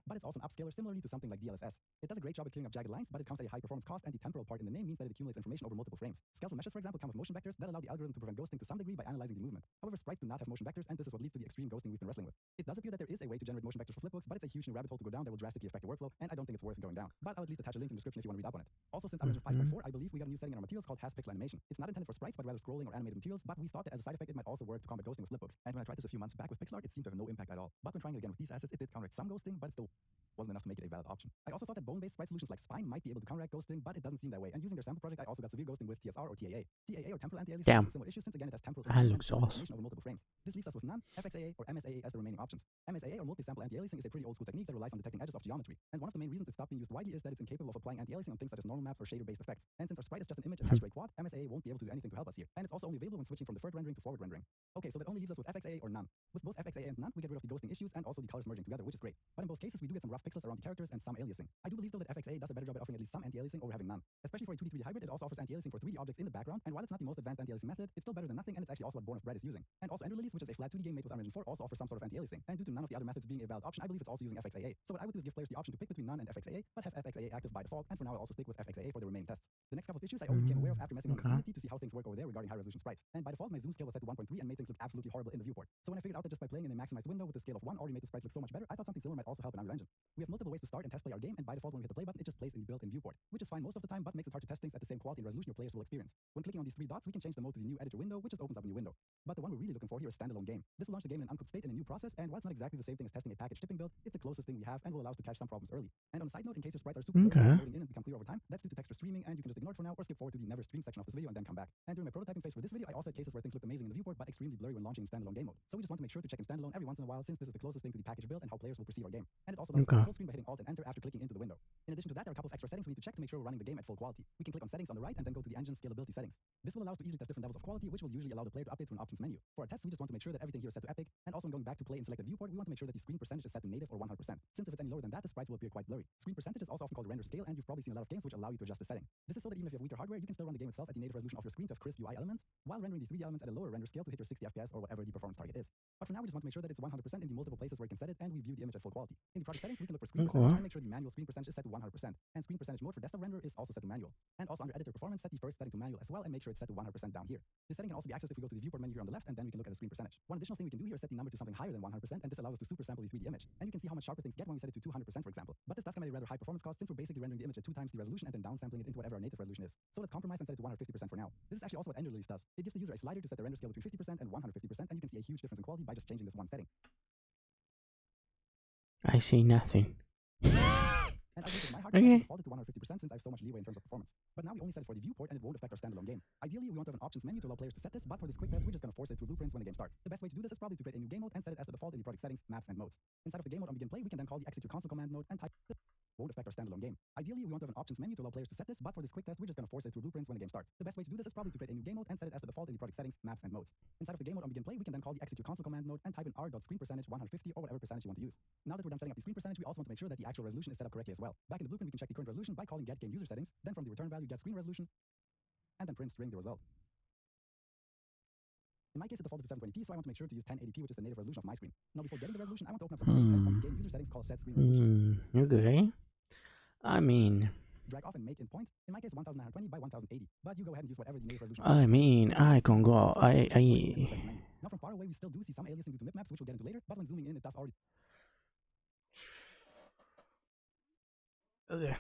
but it's also an upscaler similarly to something like DLSS. It does a great job at clearing up jagged lines, but it comes at a high performance cost, and the temporal part in the name means that it accumulates information over multiple frames. Skeletal meshes, for example, come with motion vectors that allow the algorithm to prevent ghosting to some degree by analyzing the movement. However, sprites do not have motion vectors, and this is what leads to the extreme ghosting we've been wrestling with. It does appear that there is a way to generate motion vectors for flipbooks, but it's a huge new rabbit hole to go down that will drastically affect the workflow, and I don't think it's worth going down. But I'll at least attach a link in the description if you want to read up on it. Also, since Unreal Engine 5.4, I believe we got a new setting in our materials called has pixel animation. It's not intended for sprites, but rather scrolling or animated materials, but we thought that as a side effect it might also work to combat ghosting with flipbooks. And when I tried this a few months back with pixel art, it seemed to have no impact at all. But when trying it again with these assets, it did counteract some ghosting, but it still wasn't enough to make it a valid option. I also thought that bone-based sprite solutions like Spine might be able to counteract ghosting, but it doesn't seem that way. And using their sample project, I also got severe ghosting with TSR or TAA. TAA or temporal anti-aliasing has similar issues since again it has temporal that looks awesome. information over multiple frames. This leaves us with none, FXAA or MSAA as the remaining options. MSAA or multi-sample anti-aliasing is a pretty old school technique that relies on detecting edges of geometry. And one of the main reasons it stopped being used widely is that it's incapable of applying anti-aliasing on things such as normal maps or shader-based effects. And since our sprite is just an image attached to a quad, MSAA won't be able to do anything to help us here. And it's also only available when switching from deferred rendering to forward rendering. Okay, so that only leaves us with FXAA or none. With both FXAA and none, we get rid of the ghosting issues and also the colors merging together, which is great. But in both cases, we do get some rough pixels around the characters and some aliasing. I do believe though that FXAA does a better job at offering at least some anti-aliasing over having none. Especially for a 2D 3D hybrid, it also offers anti-aliasing for 3D objects in the background, and while it's not the most advanced anti-aliasing method, it's still better than nothing, and it's actually also what Born of Bread is using. And also Ender Lilies, which is a flat 2D game made with Unreal Engine 4, also offers some sort of anti-aliasing. And due to none of the other methods being a valid option, I believe it's also using FXAA. So what I would do is give players the option to pick between none and FXAA, but have FXAA active by default, and for now I'll also stick with FXAA for the remaining tests. The next couple of issues I only became aware of after messing around with Unity to see how things work over there regarding high resolution sprites. And by default, my zoom scale was set to 1.3 and made things look absolutely horrible in the viewport. So when I figured out that just by playing in a maximized window with a scale of 1 already made the sprites look so much better, I thought something similar might also help in Unreal Engine. We have multiple ways to start and test play our game, and by default when we hit the play button, it just plays in the built-in viewport, which is fine most of the time, but makes it hard to test things at the same quality and resolution your players will experience. When clicking on these 3 dots, we can change the mode to the new editor window, which just opens up a new window. But the one we're really looking for here is standalone game. This will launch the game in an uncooked state in a new process, and while it's not exactly the same thing as testing a package tipping build, it's the closest thing we have and will allow us to catch some problems early. And on a side note, in case your sprites are super loading in and become clear over time, that's due to texture streaming, and you can just ignore it for now or skip forward to the never stream section of this video and then come back. And during my prototyping phase for this video, I also had cases where things looked amazing in the viewport but extremely blurry when launching in standalone game mode. So we just want to make sure to check in standalone every once in a while since this is the closest thing to the package build and how players will perceive our game. And it also allows full screen by hitting Alt and Enter after clicking into the window. In addition to that, there are a couple of extra settings we need to check to make sure we're running the game at full quality. We can click on settings on the right and then go to the engine scalability settings. This will allow us to easily test different levels of quality, which will usually allow the player to update to an options menu. For our tests, we just want to make sure that everything here is set to epic, and also when going back to play in selected viewport, we want to make sure that the screen percentage is set to native or 100%. Since if it's any lower than that, the sprites will appear quite blurry. Screen percentage is also often called render scale, and you've probably seen a lot of games which allow you to adjust the setting. This is so that even if you have weaker hardware, you can still run the game itself at the native resolution of your screen to have crisp UI elements, while rendering the 3D elements at a lower render scale to hit your 60 FPS or whatever the performance target is. But for now, we just want to make sure that it's 100% in the multiple places where you can set it, and we view the image at full quality. In the project settings, we can look for screen percentage and make sure the manual screen percentage is set to 100%, and screen percentage mode for desktop render is also set to manual. And also under editor performance, set the first setting to manual as well, and make sure it's set to 100% down here. This setting can also be accessed if we go to the viewport menu here on the left, and then we can look at the screen percentage. One additional thing we can do here is set the number to something higher than 100%, and this allows us to super sample the 3D image. And you can see how much sharper things get when we set it to 200%, for example. But this does come at a rather high performance cost since we're basically rendering the image at 2 times the resolution and then downsampling it into whatever our native resolution is. So let's compromise and set it to 150% for now. This is actually also what Ender Lilies does. It gives the user a slider to set the render scale between 50% and 150%, and you can see a huge difference in quality by just changing this one setting. I see nothing. And I believe that my hardware actually defaulted to 150% since I have so much leeway in terms of performance. But now we only set it for the viewport and it won't affect our standalone game. Ideally, we want to have an options menu to allow players to set this, but for this quick test, we're just going to force it through blueprints when the game starts. The best way to do this is probably to create a new game mode and set it as the default in the project settings, maps, and modes. Inside of the game mode on begin play, we can then call the execute console command node and type won't affect our standalone game. Ideally, we want to have an options menu to allow players to set this, but for this quick test, we're just going to force it through blueprints when the game starts. The best way to do this is probably to create a new game mode and set it as the default in the project settings, maps, and modes. Inside of the game mode on begin play, we can then call the execute console command node and type in r.screen% 150 or whatever percentage you want to use. Now that we're done setting up the screen percentage, we also want to make sure that the actual resolution is set up correctly as well. Back in the blueprint, we can check the current resolution by calling get game user settings, then from the return value get screen resolution, and then print string the result. In my case, it defaulted to 720p, so I want to make sure to use 1080p, which is the native resolution of my screen. Now, before getting the resolution, I want to open up some space and on the game user settings call set screen resolution. Okay. I mean, drag off and make in point. In my case, 1920 by 1080. But you go ahead and use whatever the native resolution. I mean, I can go. Now, from far away, we still do see some aliasing due to mipmaps, which we'll get into later. But when zooming in, it does already. Okay.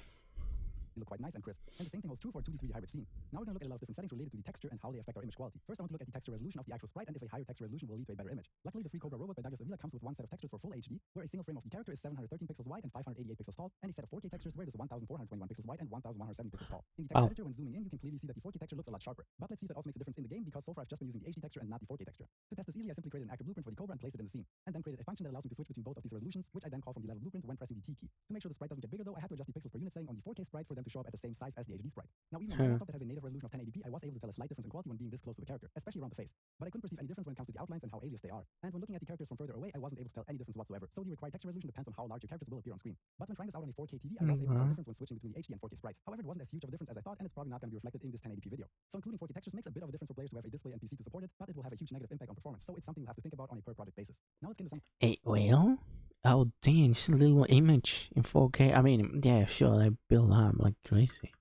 Look quite nice and crisp. And the same thing holds true for a 2D 3D hybrid scene. Now we're going to look at a lot of different settings related to the texture and how they affect our image quality. First, I want to look at the texture resolution of the actual sprite and if a higher texture resolution will lead to a better image. Luckily, the free Cobra Robot by Douglas Avila comes with one set of textures for full HD, where a single frame of the character is 713 pixels wide and 588 pixels tall, and a set of 4K textures where it is 1421 pixels wide and 1170 pixels tall. In the texture editor, when zooming in, you can clearly see that the 4K texture looks a lot sharper. But let's see if that also makes a difference in the game, because so far I've just been using the HD texture and not the 4K texture. To test this easily, I simply created an actor blueprint for the Cobra and placed it in the scene, and then created a function that allows me to switch between both of these resolutions, which I then call from the level blueprint when pressing the T key. To make sure the sprite doesn't get bigger though, I had to adjust the pixels per unit setting on the 4K sprite for them to show up at the same size as the HD sprite. Now, even on my laptop that has a native resolution of 1080p, I was able to tell a slight difference in quality when being this close to the character, especially around the face. But I couldn't perceive any difference when it comes to the outlines and how aliased they are. And when looking at the characters from further away, I wasn't able to tell any difference whatsoever. So the required texture resolution depends on how large your characters will appear on screen. But when trying this out on a 4K TV, I was able to tell a difference when switching between the HD and 4K sprites. However, it wasn't as huge of a difference as I thought, and it's probably not going to be reflected in this 1080p video. So including 4K textures makes a bit of a difference for players who have a display and PC to support it, but it will have a huge negative impact on performance. So it's something we'll have to think about on a per project basis. Now let's get into some. Well, oh dang, it's a little image in 4K. I mean, yeah, sure, they build up like crazy.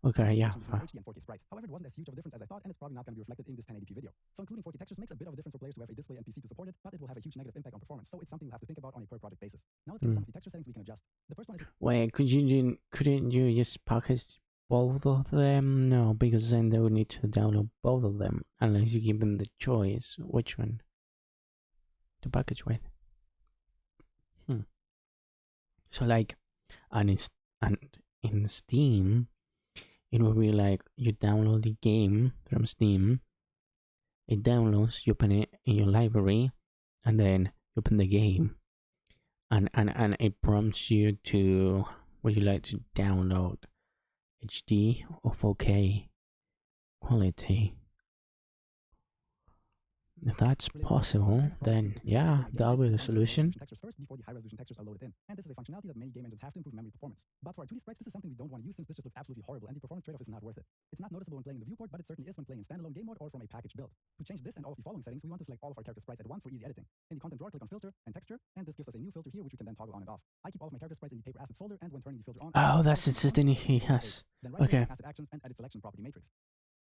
Okay, yeah. HD and 4K sprites. However, it wasn't as huge of a difference as I thought, and it's probably not going to be reflected in this 1080p video. So including 4K textures makes a bit of a difference for players who have a display and PC to support it, but it will have a huge negative impact on performance. So it's something we'll have to think about on a per project basis. Now let's get some of the texture settings we can adjust. The first one is. Wait, couldn't you just package both of them? No, because then they would need to download both of them unless you give them the choice which one to package with. So like, and in Steam, it will be like you download the game from Steam, it downloads, you open it in your library, and then you open the game, and it prompts you to, would you like to download HD or 4K quality? If that's possible, then yeah, that'll be the solution. Textures first before the high resolution textures are loaded in, and this is a functionality that many game engines have to improve memory performance. But for our 2D sprites, this is something we don't want to use since this just looks absolutely horrible, and the performance trade-off is not worth it. It's not noticeable when playing in the viewport, but it certainly is when playing in standalone game mode or from a package build. To change this and all of the following settings, we want to select all of our character sprites at once for easy editing. In the content drawer, click on filter and texture, and this gives us a new filter here, which we can then toggle on and off. I keep all of my character sprites in the paper assets folder, and when turning the filter on, oh, that's it. Yes. Then right okay. Here, asset actions and edit selection property matrix.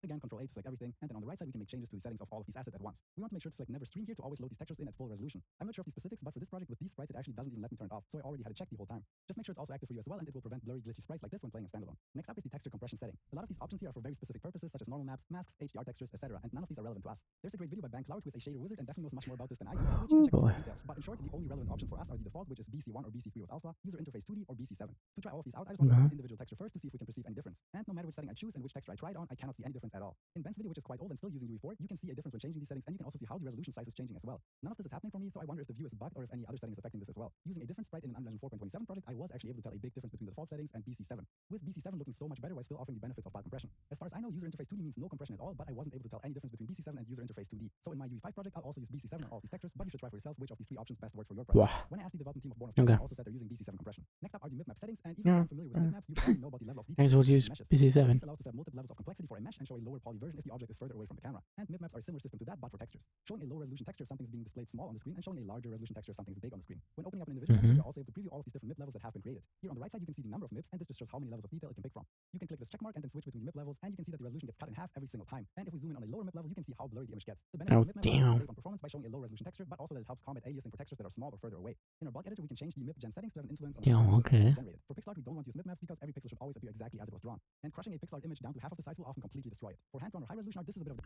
Again, Control A to select everything, and then on the right side we can make changes to the settings of all of these assets at once. We want to make sure to select never stream here to always load these textures in at full resolution. I'm not sure of the specifics, but for this project with these sprites, it actually doesn't even let me turn it off, so I already had it checked the whole time. Just make sure it's also active for you as well, and it will prevent blurry, glitchy sprites like this when playing in standalone. Next up is the texture compression setting. A lot of these options here are for very specific purposes, such as normal maps, masks, HDR textures, etc., and none of these are relevant to us. There's a great video by Ben Cloud, who is a shader wizard and definitely knows much more about this than I do, which you can check for details. But in short, the only relevant options for us are the default, which is BC1 or BC3 with alpha, user interface 2D, or BC7. To try all of these out, I just want to load individual texture first to see if we can perceive any difference. And no matter which setting I choose and which texture I tried on, I cannot see any difference at all. In Ben's video, which is quite old and still using UE4, you can see a difference when changing these settings, and you can also see how the resolution size is changing as well. None of this is happening for me, so I wonder if the view is bugged or if any other settings affecting this as well. Using a different sprite in an Unreal 4.27 project, I was actually able to tell a big difference between the default settings and BC7, with BC7 looking so much better while still offering the benefits of file compression. As far as I know, user interface 2D means no compression at all, but I wasn't able to tell any difference between BC7 and user interface 2D. So in my UE5 project, I'll also use BC7 on all these textures, but you should try for yourself which of these three options best works for your project. When I asked the development team of Born of Kings, I also said they're using BC7 compression. Next up are the mipmap settings, and even if you're not familiar with mipmaps, you probably know about the level of detail. use BC7. This allows us to set multiple levels of complexity for a mesh and show a lower poly version if the object is further away from the camera. And mipmaps are a similar system to that, but for textures. Showing a low resolution texture if something is being displayed small on the screen, and showing a larger resolution texture if something is big on the screen. When opening up an individual texture, you're also able to preview all of these different mip levels that have been created. Here on the right side, you can see the number of mips, and this just shows how many levels of detail it can pick from. You can click this check mark and then switch between the mip levels, and you can see that the resolution gets cut in half every single time. And if we zoom in on a lower mip level, you can see how blurry the image gets. The benefits of mip maps are save on performance by showing a low resolution texture, but also that it helps combat aliasing for textures that are small or further away. In our bulk editor, we can change the mip gen settings to have an influence on how generated. For pixel art, we don't want to use mip maps because every pixel should always appear exactly as it was drawn. And crushing a pixel art image down to half of the size will often completely destroy it. For hand drawn or high resolution art, this is a bit of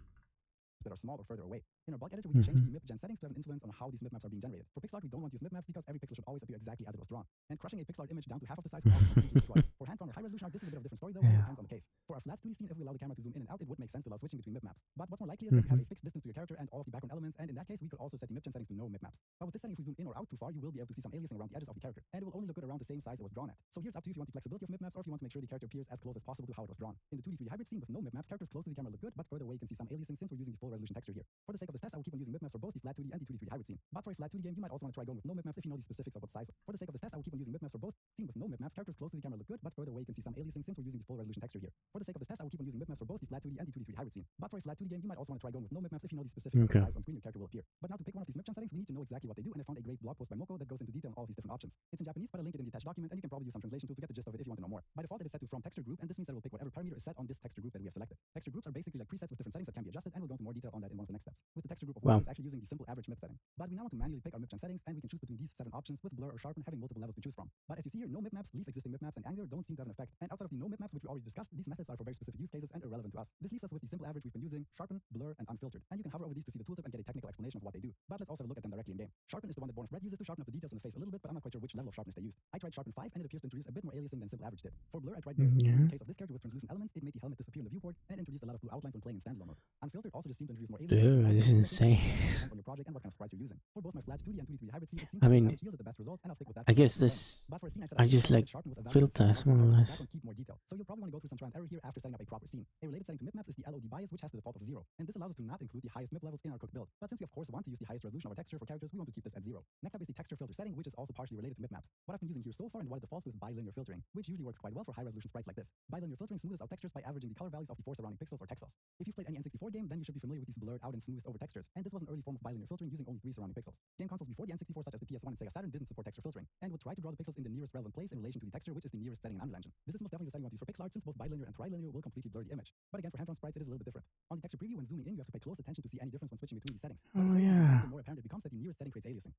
that are small or further away. In our bulk editor, we can change the mip gen settings to have an influence on how these mipmaps are being generated. For pixel art, we don't want to use mipmaps because every pixel should always appear exactly as it was drawn. And crushing a pixel art image down to half of the size will often completely destroy it. For hand drawn or high resolution art, this is a bit of a different story though, and it depends on the case. For our flat 2D scene, if we allow the camera to zoom in and out, it would make sense to allow switching between mipmaps. But what's more likely is that you have a fixed distance to your character and all of the background elements, and in that case, we could also set the mip gen settings to no mipmaps. But with this setting, if we zoom in or out too far, you will be able to see some aliasing around the edges of the character, and it will only look good around the same size it was drawn at. So here's up to you if you want the flexibility of mipmaps or if you want to make sure the character appears as close as possible to how it was drawn. In the 2D 3D hybrid scene with no mipmaps, characters close to the camera look good, but further away you can see some aliasing since we're using the full resolution texture here. For the sake of this test, I will keep on using mipmaps for both the flat 2D and the 2D 3D hybrid scene. But for a flat 2D game, you might also want to try going with no mipmaps if you know the specifics of what size. For the sake of this test, I will keep on using mipmaps for both. Scene with no mipmaps, characters close to the camera look good, but further away you can see some aliasing since we're using the full resolution texture here. For the sake of this test, I will keep on using mipmaps for both the flat 2D and the 2D 3D hybrid scene. But for a flat 2D game, you might also want to try going with no mipmaps if you know the specifics of the size on screen your character will appear. But now to pick one of these mipgen settings, we need to know exactly what they do, and I found a great blog post by Moko that goes into detail on all these different options. It's in Japanese, but I'll link it in the attached document, and you can probably use some translation tool to get the gist of it if you want to know more. By default, it is set to from texture group, and this means that it will pick whatever parameter is set on this texture group that we have selected. Texture groups are basically like presets with different settings that can be adjusted, and we'll go into more detail on that in one of the next steps. With the texture group of one, it's actually using the simple average MIP setting. But we now want to manually pick our mipgen settings, and we can choose between these 7 options with blur or sharpen having multiple levels to choose from. But as you see here, no mipmaps, leave existing mipmaps, and angular don't seem to have an effect. And outside of the no mipmaps, which we already discussed, these methods are for very specific use cases and irrelevant to us. This leaves us with the simple average we've been using, sharpen, blur, and unfiltered. And you can hover over these to see the tooltip and get a technical explanation of what they do. But let's also have a look at them directly in game. Sharpen is the one that Born of Red uses to sharpen up the details in the face a little bit, but I'm not quite sure which level of sharpness they used. I tried sharpen 5, and it appears to introduce a bit more aliasing than simple average did. For blur, I tried blur. In the case of this character with translucent elements, it made the helmet disappear in the viewport and introduced a lot of blue outlines when playing in standalone mode. Unfiltered also just seemed to introduce more aliasing. Dude, this is insane. Depends on your project and what kind of sprites you're using. For both my flat 2D and 2D 3D hybrid scene, it seems to yielded the best results, and I'll stick with that. I guess this, I just like filters more or less. Keep more detail. So you'll probably want to go through some trial and error here after setting up a proper scene. A related setting to mipmaps is the LOD bias, which has the default of 0. And this allows us to not include the highest mip levels in our cooked build. But since we of course want to use the highest resolution of our texture for characters, we want to keep this at 0. Next up is the texture filter setting, which is also partially related to mipmaps. What I've been using here so far and what it defaults to is bilinear filtering, which usually works quite well for high resolution sprites like this. Bilinear filtering smooths out textures by averaging the color values of the 4 surrounding pixels or texels. If you've played any N64 game, then you should be familiar with these blurred out and smoothed over textures. And this was an early form of bilinear filtering using only 3 surrounding pixels. Game consoles before the N64, such as the PS1 and Sega Saturn, didn't support texture filtering and would try to draw the pixels in the nearest relevant place in relation to the texture, which is the nearest setting in Unreal Engine. This is most definitely the setting you want to use for pixel art, since both bilinear and trilinear will completely blur the image. But again, for hand-drawn sprites, it is a little bit different. On the texture preview, when zooming in, you have to pay close attention to see any difference when switching between these settings. Oh yeah. The more apparent it becomes that the nearest setting creates aliasing.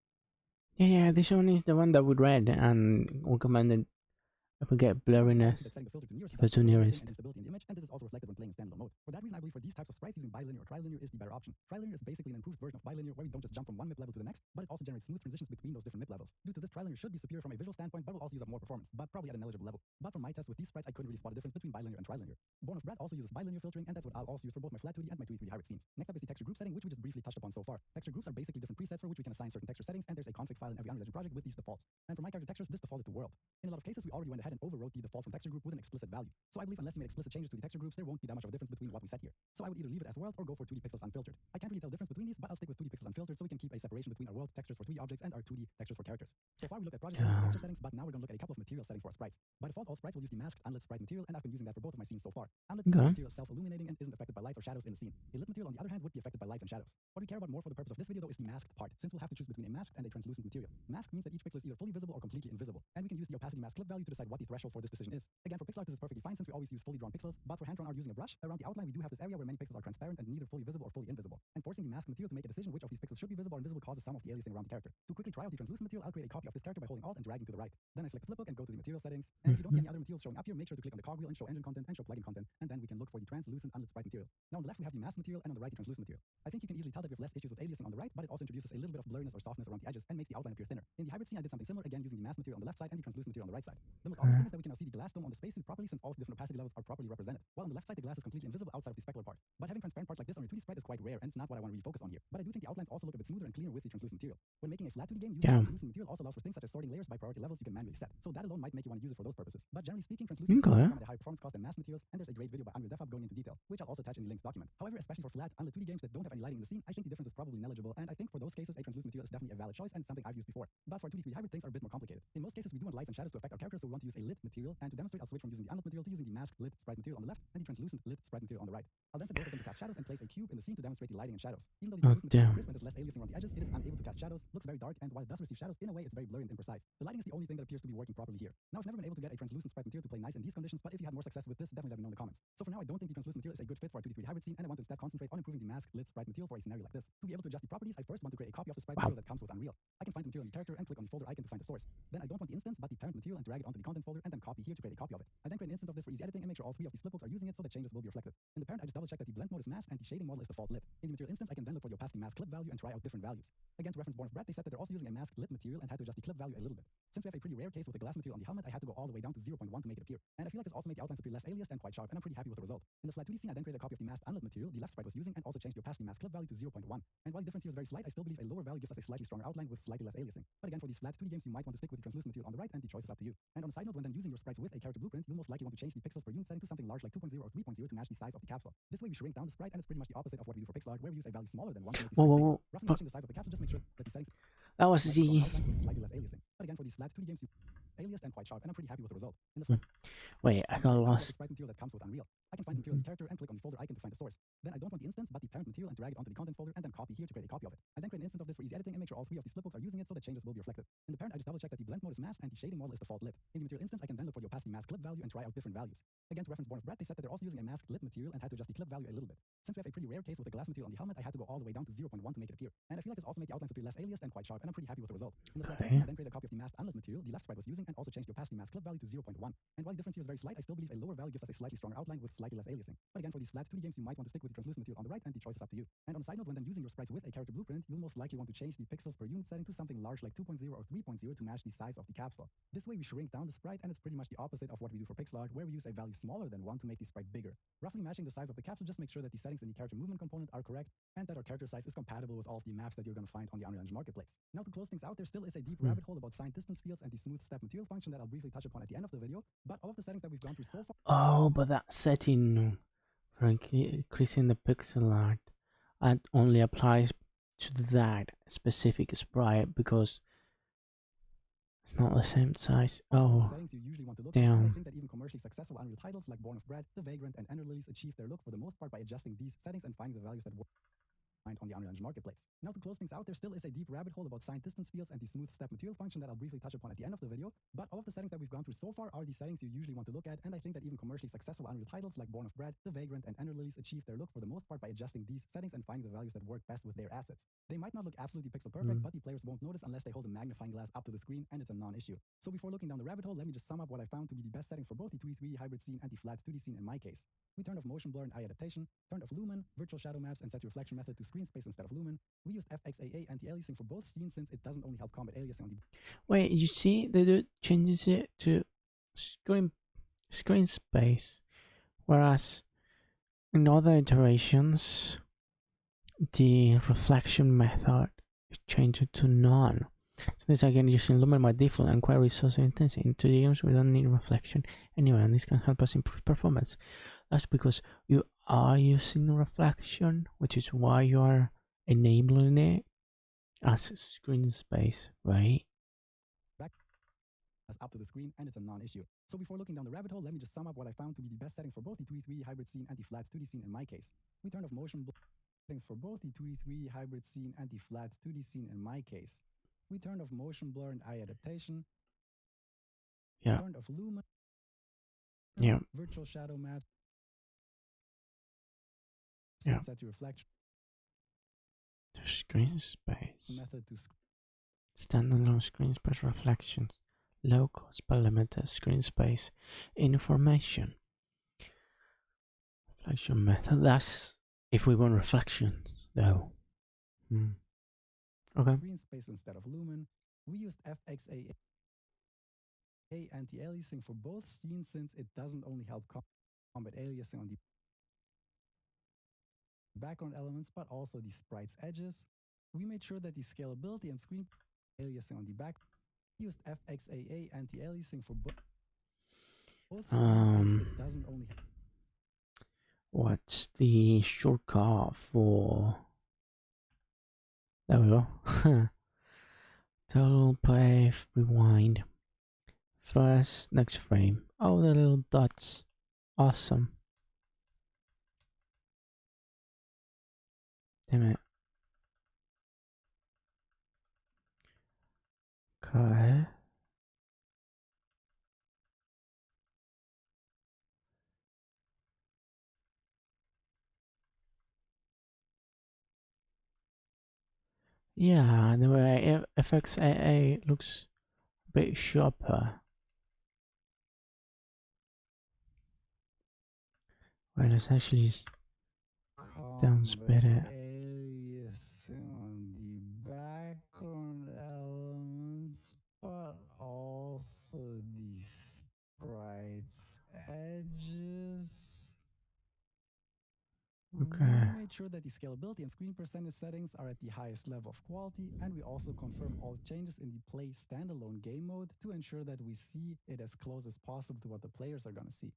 Yeah, this one is the one that we read and recommended. I forget blurriness for the nearest. And this is also reflected when playing in standalone mode. For that reason, I believe for these types of sprites, using bilinear or trilinear is the better option. Trilinear is basically an improved version of bilinear where we don't just jump from one mip level to the next, but it also generates smooth transitions between those different mip levels. Due to this, trilinear should be superior from a visual standpoint, but will also use up more performance, but probably at an eligible level. But from my test with these sprites, I couldn't really spot a difference between bilinear and trilinear. Born of Red also uses bilinear filtering, and that's what I'll also use for both my flat 2D and my 2D 3D hybrid scenes. Next up is the texture group setting, which we just briefly touched upon so far. Texture groups are basically different presets for which we can assign certain texture settings, and there's a config file in every Unreal Engine project with these defaults. And for my character textures, this defaulted to world. In a lot of cases, we already went ahead and overwrote the default from texture group with an explicit value. So I believe unless we made explicit changes to the texture groups, there won't be that much of a difference between what we set here. So I would either leave it as world or go for 2D pixels unfiltered. I can't really tell the difference between these, but I'll stick with 2D pixels unfiltered so we can keep a separation between our world textures for 3D objects and our 2D textures for characters. So far we looked at project settings and texture settings, but now we're going to look at a couple of material settings for our sprites. By default, all sprites will use the masked unlit sprite material, and I've been using that for both of my scenes so far. Unlit material is self-illuminating and isn't affected by lights or shadows in the scene. A lit material, on the other hand, would be affected by lights and shadows. What we care about more for the purpose of this video though is the masked part, since we'll have to choose between a masked and a translucent material. Masked means that each pixel is either fully visible or completely invisible, and we can use the opacity mask clip value to decide what the threshold for this decision is. Again, for pixel art this is perfectly fine since we always use fully drawn pixels, but for hand-drawn art using a brush, around the outline we do have this area where many pixels are transparent and neither fully visible or fully invisible. And forcing the masked material to make a decision which of these pixels should be visible or invisible causes some of the aliasing around the character. To quickly try out the translucent material, I'll create a copy of this character by holding Alt and dragging to the right. Then I select the flipbook and go to the material settings. And if you don't see any other materials showing up here, make sure to click on the cogwheel and show engine content and show plugin content, and then we can look for the translucent unlit sprite material. Now on the left we have the masked material and on the right the translucent material. I think you can easily tell that we have less issues with aliasing on the right, but it also introduces a little bit of blurriness or softness around the edges and makes the outline appear thinner. In the hybrid scene I did something similar, again using the masked material on the left side and the translucent material on the right side. The most obvious thing is that we can now see the glass dome on the spacesuit properly since all of the different opacity levels are properly represented. While on the left side the glass is completely invisible outside of the specular part. But having transparent parts like this on your 2D sprite is quite rare and it's not what I want to really focus on here. But I do think the outlines also look a bit smoother and cleaner with the translucent material. When making a flat 2D game, using translucent material also allows for things such as sorting layers by priority levels you can manually set. So that alone might make you want to use it for those purposes. But generally speaking, translucent materials come at a high performance cost than masked materials, and there's a great video by Unreal DevHub going into detail, which I'll also attach in the linked document. However, especially for flat, unlit 2D games that don't have any lighting in the scene, I think the difference is probably negligible, and I think for those cases a translucent material is definitely a valid choice and something I've used before. But for 2D 3D hybrid things are a bit more complicated. In most cases we do want lights and shadows to affect our characters, so we want to use a lit material, and to demonstrate I'll switch from using the unlit material to using the masked lit sprite material on the left and the translucent lit sprite material on the right. I'll then set both of them to cast shadows and place a cube in the scene to demonstrate the lighting and shadows. Even though the translucent material is crisp and has less aliasing around the edges, it is unable to cast shadows, looks very dark, and while it does receive shadows, in a way it's very blurry and imprecise. The lighting is the only thing that appears to be working properly here. Now I've never been able to get a translucent sprite material to play nice in these conditions, but if you had more success with this, definitely let me know in the comments. So for now I don't think the translucent material is a good fit for our 2D 3D hybrid scene, and I want to instead concentrate on improving the masked lit sprite material for a scenario like this. To be able to adjust the properties, I first want to create a copy of the sprite material that comes with Unreal. I can find the material in the character and click on the folder icon to find the source. Then I don't want the instance but the parent material and drag it onto the content folder and then copy here to create a copy of it. I then create an instance of this for easy editing and make sure all 3 of these flipbooks are using it so that changes will be reflected. In the parent I just double check that the blend mode is masked and the shading model is default lit. In the material instance I can then look for the opacity mask clip value and try out different values. Again, to reference Born of Red, they said that they're also using a masked lit material and had to adjust the clip value a little bit. Since we have a pretty rare case with the glass material on the helmet, I had to go all the way down to 0.1 to make it appear. And I feel like this also made the outlines appear less aliased and quite sharp, and I'm pretty happy with the result. In the flat 2D scene I then created a copy of the masked unlit material the left sprite was using and also changed the opacity mask clip value to 0.1. And while the difference here is very slight, I still believe a lower value gives us a slightly stronger outline with slightly less aliasing. But again, for these flat 2D games you might want to stick with the translucent material on the right, and the choice is up to you. And on a side note, note, when then using your sprites with a character blueprint, you'll most likely want to change the pixels per unit setting to something large like 2.0 or 3.0 to match the size of the capsule. This way we shrink down the sprite, and it's pretty much the opposite of what we do for pixel art, where we use a value smaller than 1 to make the sprite bigger. Roughly matching the size of the capsule, just make sure that the settings that was might the outline with slightly less aliasing. But again, for these flat 2D games, you aliased and quite sharp, and I'm pretty happy with the result. In the flat wait, I got the lost. sprite material that comes with Unreal. I can find the material in the character and click on the folder icon to find the source. Then I don't want the instance, but the parent material, and drag it onto the content folder and then copy here to create a copy of it. I then create an instance of this for easy editing and make sure all 3 of these flipbooks are using it so that changes will be reflected. In the parent, I just double check that the blend mode is masked and the shading model is default lit. In the material instance, I can then look for the opacity mask clip value and try out different values. Again, to reference Born of Bread, they said that they're also using a masked lit material and had to adjust the clip value a little bit. Since we have a pretty rare case with the glass material on the helmet, I had to go all the way down to 0.1 to make it appear. And I feel like this also made the outlines appear less aliased and quite sharp, and I'm pretty happy with the result. In the flat text, I then created a copy of the masked unlit material the left sprite was using and also changed the opacity mask clip value to 0.1. And while the difference here is very slight, I still believe a lower value gives us a slightly stronger outline with slightly less aliasing. But again, for these flat 2D games, you might want to stick with the translucent material on the right, and the choice is up to you. And on a side note, when then using your sprites with a character blueprint, you'll most likely want to change the pixels per unit setting to something large like 2.0 or 3.0 to match the size of the capsule. This way we shrink down the sprite, and it's pretty much the opposite of what we do for pixel art, where we use a value smaller than 1 to make the sprite bigger. Roughly matching the size of the capsule, just make sure that the settings in the character movement component are correct, and that our character size is compatible with all of the maps that you're going to find on the Unreal Engine Marketplace. Now to close things out, there still is a deep rabbit hole about signed distance fields and the smooth step material function that I'll briefly touch upon at the end of the video, but all of the settings that we've gone through so far... Oh, but that setting for increasing the pixel art, and only applies to that specific sprite because it's not the same size. Oh, settings you usually want to look damn. At, and I think that even commercially successful Unreal titles like Born of Bread, The Vagrant, and Ender Lilies achieve their look for the most part by adjusting these settings and finding the values that work on the Unreal Engine Marketplace. Now to close things out, there still is a deep rabbit hole about signed distance fields and the smooth step material function that I'll briefly touch upon at the end of the video, but all of the settings that we've gone through so far are the settings you usually want to look at, and I think that even commercially successful Unreal titles like Born of Bread, The Vagrant, and Ender Lilies achieve their look for the most part by adjusting these settings and finding the values that work best with their assets. They might not look absolutely pixel perfect, but the players won't notice unless they hold a magnifying glass up to the screen, and it's a non-issue. So before looking down the rabbit hole, let me just sum up what I found to be the best settings for both the 2D/3D hybrid scene and the flat 2D scene in my case. We turned off motion blur and eye adaptation, turned off lumen, virtual shadow maps, and set the reflection method to screen space instead of lumen. We used FXAA anti-aliasing for both scenes since it doesn't only help combat aliasing on the... Wait, you see, they do changes it to screen space, whereas in other iterations, the reflection method is changed to none. So this again using lumen by default and quite resource intensive. In 2D games, we don't need reflection anyway, and this can help us improve performance. That's because you are using reflection, which is why you are enabling it as screen space, right? As up to the screen, and it's a non-issue. So before looking down the rabbit hole, let me just sum up what I found to be the best settings for both the 2D/3D hybrid scene and the flat 2D scene in my case. We turned off motion blur settings for both the 2D/3D hybrid scene and the flat 2D scene in my case. We turned off motion blur and eye adaptation. Yeah. Turned off lumen. Yeah. Virtual shadow maps. Yeah. Set to reflection. The screen space. Method to standalone screen space reflections. Low cost but limited screen space information. Reflection method. That's if we want reflections, though. Okay. Screen space instead of lumen. We used FXAA anti-aliasing for both scenes since it doesn't only help combat aliasing on the background elements but also the sprite's edges. We made sure that the scalability and screen aliasing on the back. We used FXAA anti-aliasing for both scenes since it doesn't only help. What's the shortcut for... There we go. Total play, rewind. First, next frame. Oh, the little dots. Awesome. Damn it. Okay. Yeah, the way FXAA looks a bit sharper. Right, let's actually downspit it. Aliasing on the background elements, but also the sprite's edges. Okay. We made sure that the scalability and screen percentage settings are at the highest level of quality, and we also confirm all changes in the play standalone game mode to ensure that we see it as close as possible to what the players are going to see.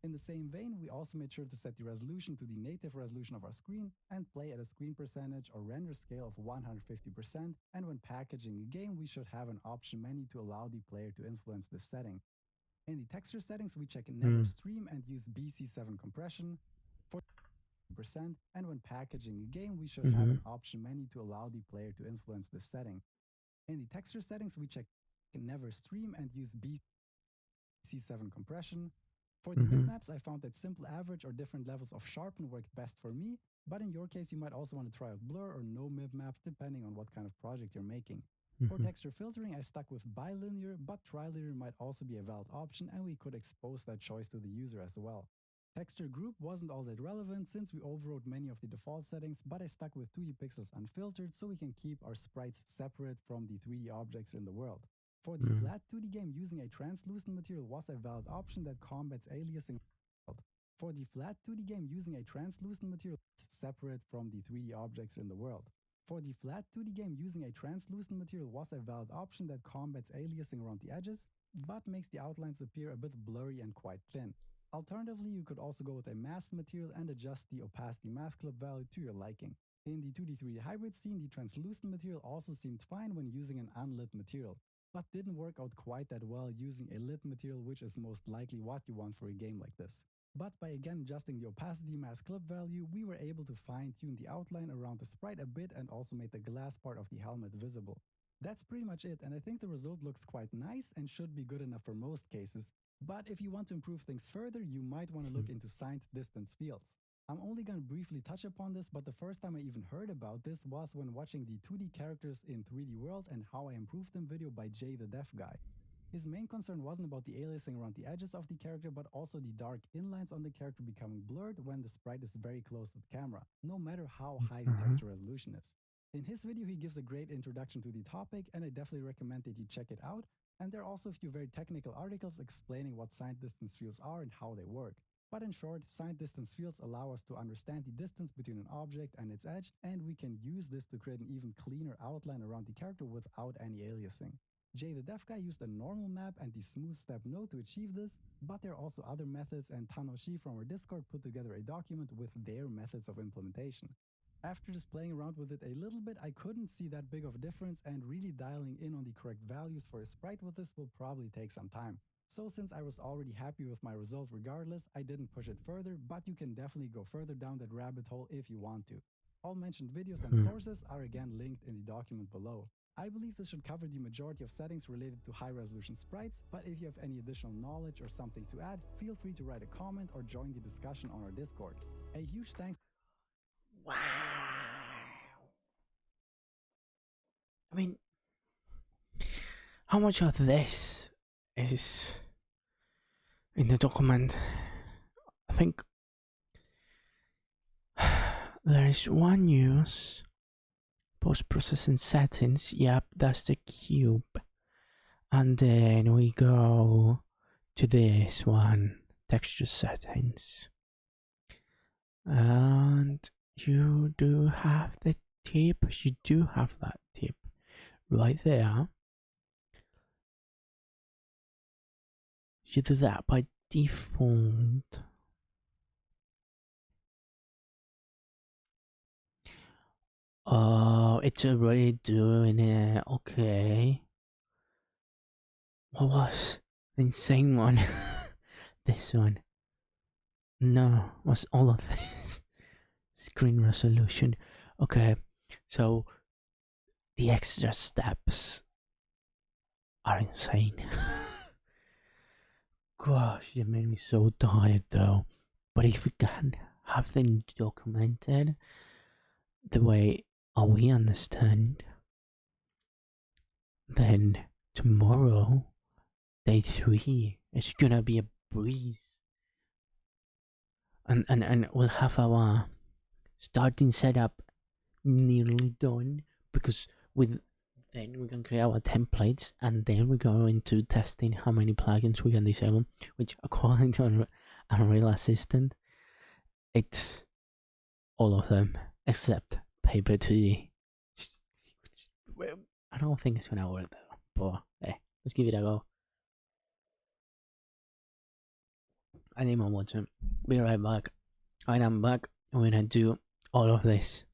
In the same vein, we also made sure to set the resolution to the native resolution of our screen and play at a screen percentage or render scale of 150%, and when packaging a game, we should have an option menu to allow the player to influence this setting. In the texture settings, we check never stream and use BC7 compression for 40%, and when packaging a game, we should have an option menu to allow the player to influence this setting. In the texture settings, we check never stream and use BC7 compression. For the bitmaps, I found that simple average or different levels of sharpen worked best for me, but in your case, you might also want to try out blur or no bitmaps depending on what kind of project you're making. For texture filtering, I stuck with bilinear, but trilinear might also be a valid option, and we could expose that choice to the user as well. Texture group wasn't all that relevant since we overrode many of the default settings, but I stuck with 2D pixels unfiltered so we can keep our sprites separate from the 3D objects in the world. For the flat 2D game, using a translucent material was a valid option that combats aliasing. For the flat 2D game, using a translucent material is separate from the 3D objects in the world. For the flat 2D game, using a translucent material was a valid option that combats aliasing around the edges, but makes the outlines appear a bit blurry and quite thin. Alternatively, you could also go with a masked material and adjust the opacity mask clip value to your liking. In the 2D/3D hybrid scene, the translucent material also seemed fine when using an unlit material, but didn't work out quite that well using a lit material, which is most likely what you want for a game like this. But by again adjusting the opacity mask clip value, we were able to fine-tune the outline around the sprite a bit and also made the glass part of the helmet visible. That's pretty much it, and I think the result looks quite nice and should be good enough for most cases. But if you want to improve things further, you might want to look into signed distance fields. I'm only going to briefly touch upon this, but the first time I even heard about this was when watching the 2D characters in 3D World and How I Improved Them video by Jay the Deaf Guy. His main concern wasn't about the aliasing around the edges of the character, but also the dark inlines on the character becoming blurred when the sprite is very close to the camera, no matter how high the texture resolution is. In his video, he gives a great introduction to the topic, and I definitely recommend that you check it out. And there are also a few very technical articles explaining what signed distance fields are and how they work. But in short, signed distance fields allow us to understand the distance between an object and its edge, and we can use this to create an even cleaner outline around the character without any aliasing. Jay the Deaf Guy used a normal map and the smooth step node to achieve this, but there are also other methods, and Tanoshi from our Discord put together a document with their methods of implementation. After just playing around with it a little bit, I couldn't see that big of a difference, and really dialing in on the correct values for a sprite with this will probably take some time. So since I was already happy with my result regardless, I didn't push it further, but you can definitely go further down that rabbit hole if you want to. All mentioned videos and sources are again linked in the document below. I believe this should cover the majority of settings related to high-resolution sprites, but if you have any additional knowledge or something to add, feel free to write a comment or join the discussion on our Discord. A huge thanks. Wow. I mean, how much of this is in the document? I think there is one use. Post-processing settings, yep, that's the cube. And then we go to this one, texture settings. And you do have the tip, you do have that tip right there. You do that by default. Oh, it's already doing it. Okay. What was the insane one? This one. No, was all of this. Screen resolution. Okay, so the extra steps are insane. Gosh, you made me so tired though. But if we can have them documented the way we understand, then tomorrow, day 3, is gonna be a breeze. And we'll have our starting setup nearly done, because then we can create our templates, and then we go into testing how many plugins we can disable, which according to Unreal Assistant, it's all of them except Paper 2D. I don't think it's gonna work though, but hey, let's give it a go. I need more water. Be right back. And I'm back. We're gonna do all of this,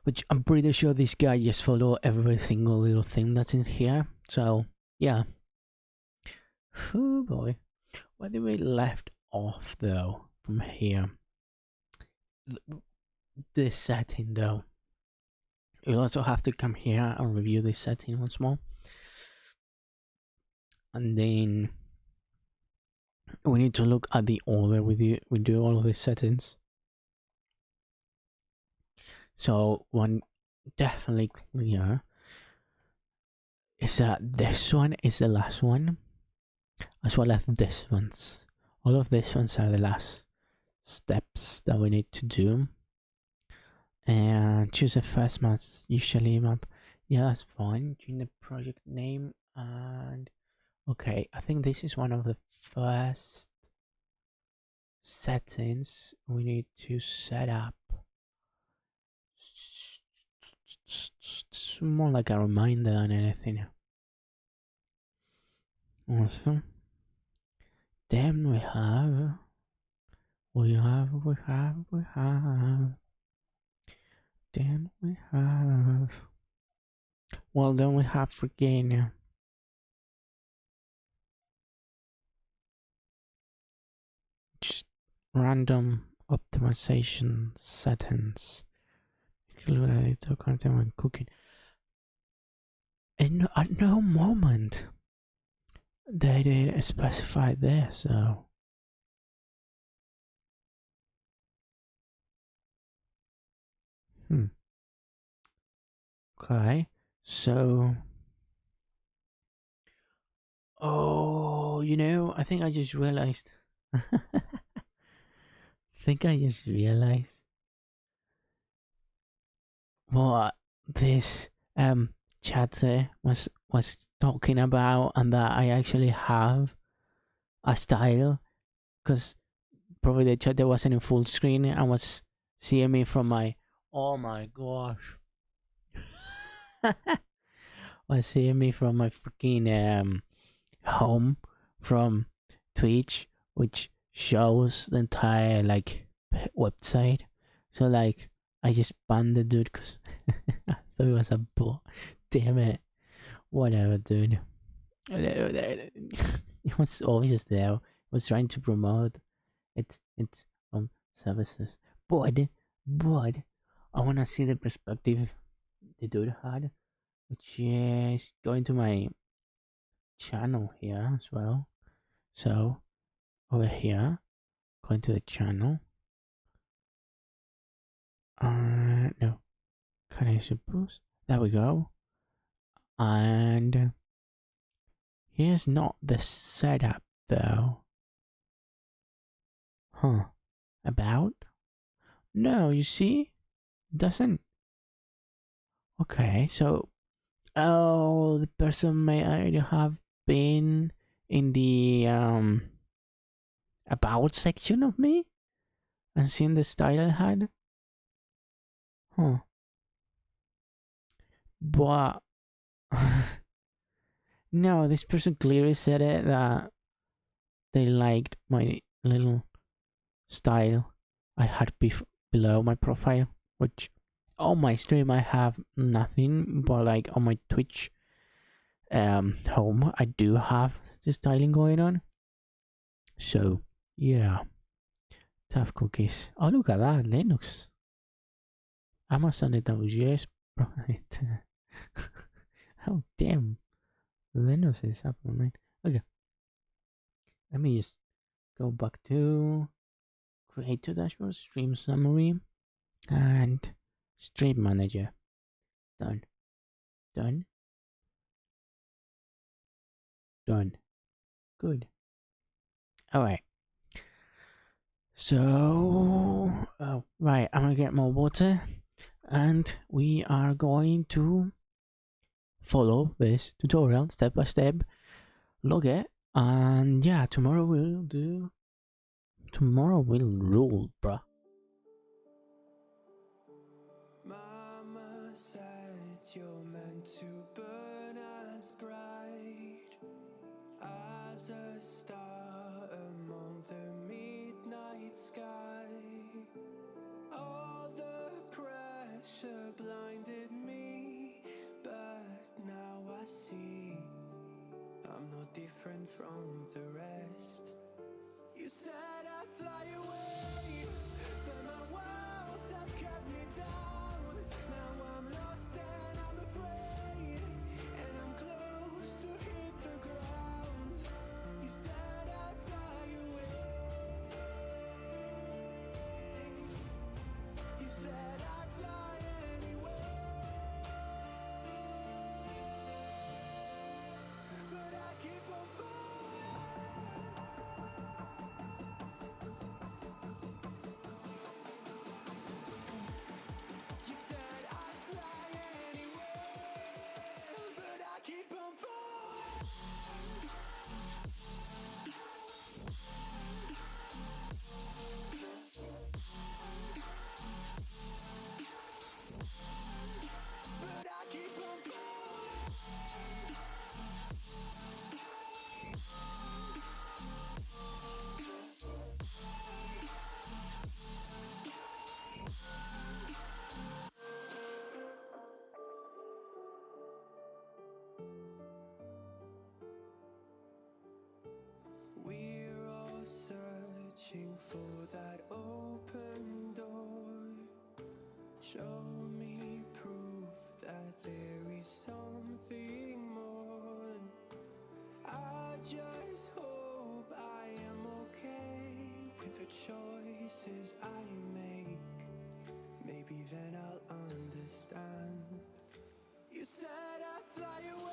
which I'm pretty sure this guy just follow every single little thing that's in here. So yeah. Oh boy, where did we left off though? From here, this setting though. You'll also have to come here and review this setting once more, and then we need to look at the order we do all of these settings. So one definitely clear is that this one is the last one, as well as this one's. All of these ones are the last steps that we need to do. And choose a first map, usually map. Yeah, that's fine. Change the project name and okay, I think this is one of the first settings we need to set up. It's more like a reminder than anything. Awesome. Then we have. Then we have. Well, then we have freaking. Just random optimization settings. Content when cooking. And at no moment they did specify there, so. Okay, so. Oh, you know, I think I just realized. What this chatter was talking about, and that I actually have a style, because probably the chatter wasn't in full screen and was seeing me from my, oh my gosh, was seeing me from my freaking home from Twitch, which shows the entire like website. So like I just banned the dude because I thought it was a bot. Damn it. Whatever, dude. It was always there. It was trying to promote its services. But I wanna see the perspective the dude had, which is going to my channel here as well. So over here, going to the channel. No, can I suppose? There we go. And here's not the setup though. Huh? About? No, you see, doesn't. Okay, so the person may already have been in the about section of me and seen the style I had. Huh. But no, this person clearly said it that they liked my little style I had below my profile, which on my stream I have nothing, but like on my Twitch home I do have the styling going on. So yeah, tough cookies. Oh, look at that, Linux. Amazon AWS, right? Oh damn, Linux is up on mine. Okay, let me just go back to Creator Dashboard, Stream Summary, and Stream Manager. Done. Good. Alright. So, right, I'm gonna get more water, and we are going to follow this tutorial step by step, log it, and yeah, tomorrow we'll rule, bruh. Tomorrow we'll do tomorrow we'll rule, bruh. to burn as bright as a star among the midnight sky. All the pressure blinded me, but now I see I'm no different from the rest. You said I'd fly away, but my walls have kept me down. Now I'm lost and I'm afraid, and I'm close to hit the ground. You said I'd fly away. You said I'd fly anyway, but I keep on falling. You said I'd fly anywhere, but I keep on falling. But I keep on falling. We're all searching for that open door. Show me proof that there is something more. I just hope I am okay with the choices I make. Maybe then I'll understand. You said I'd fly away.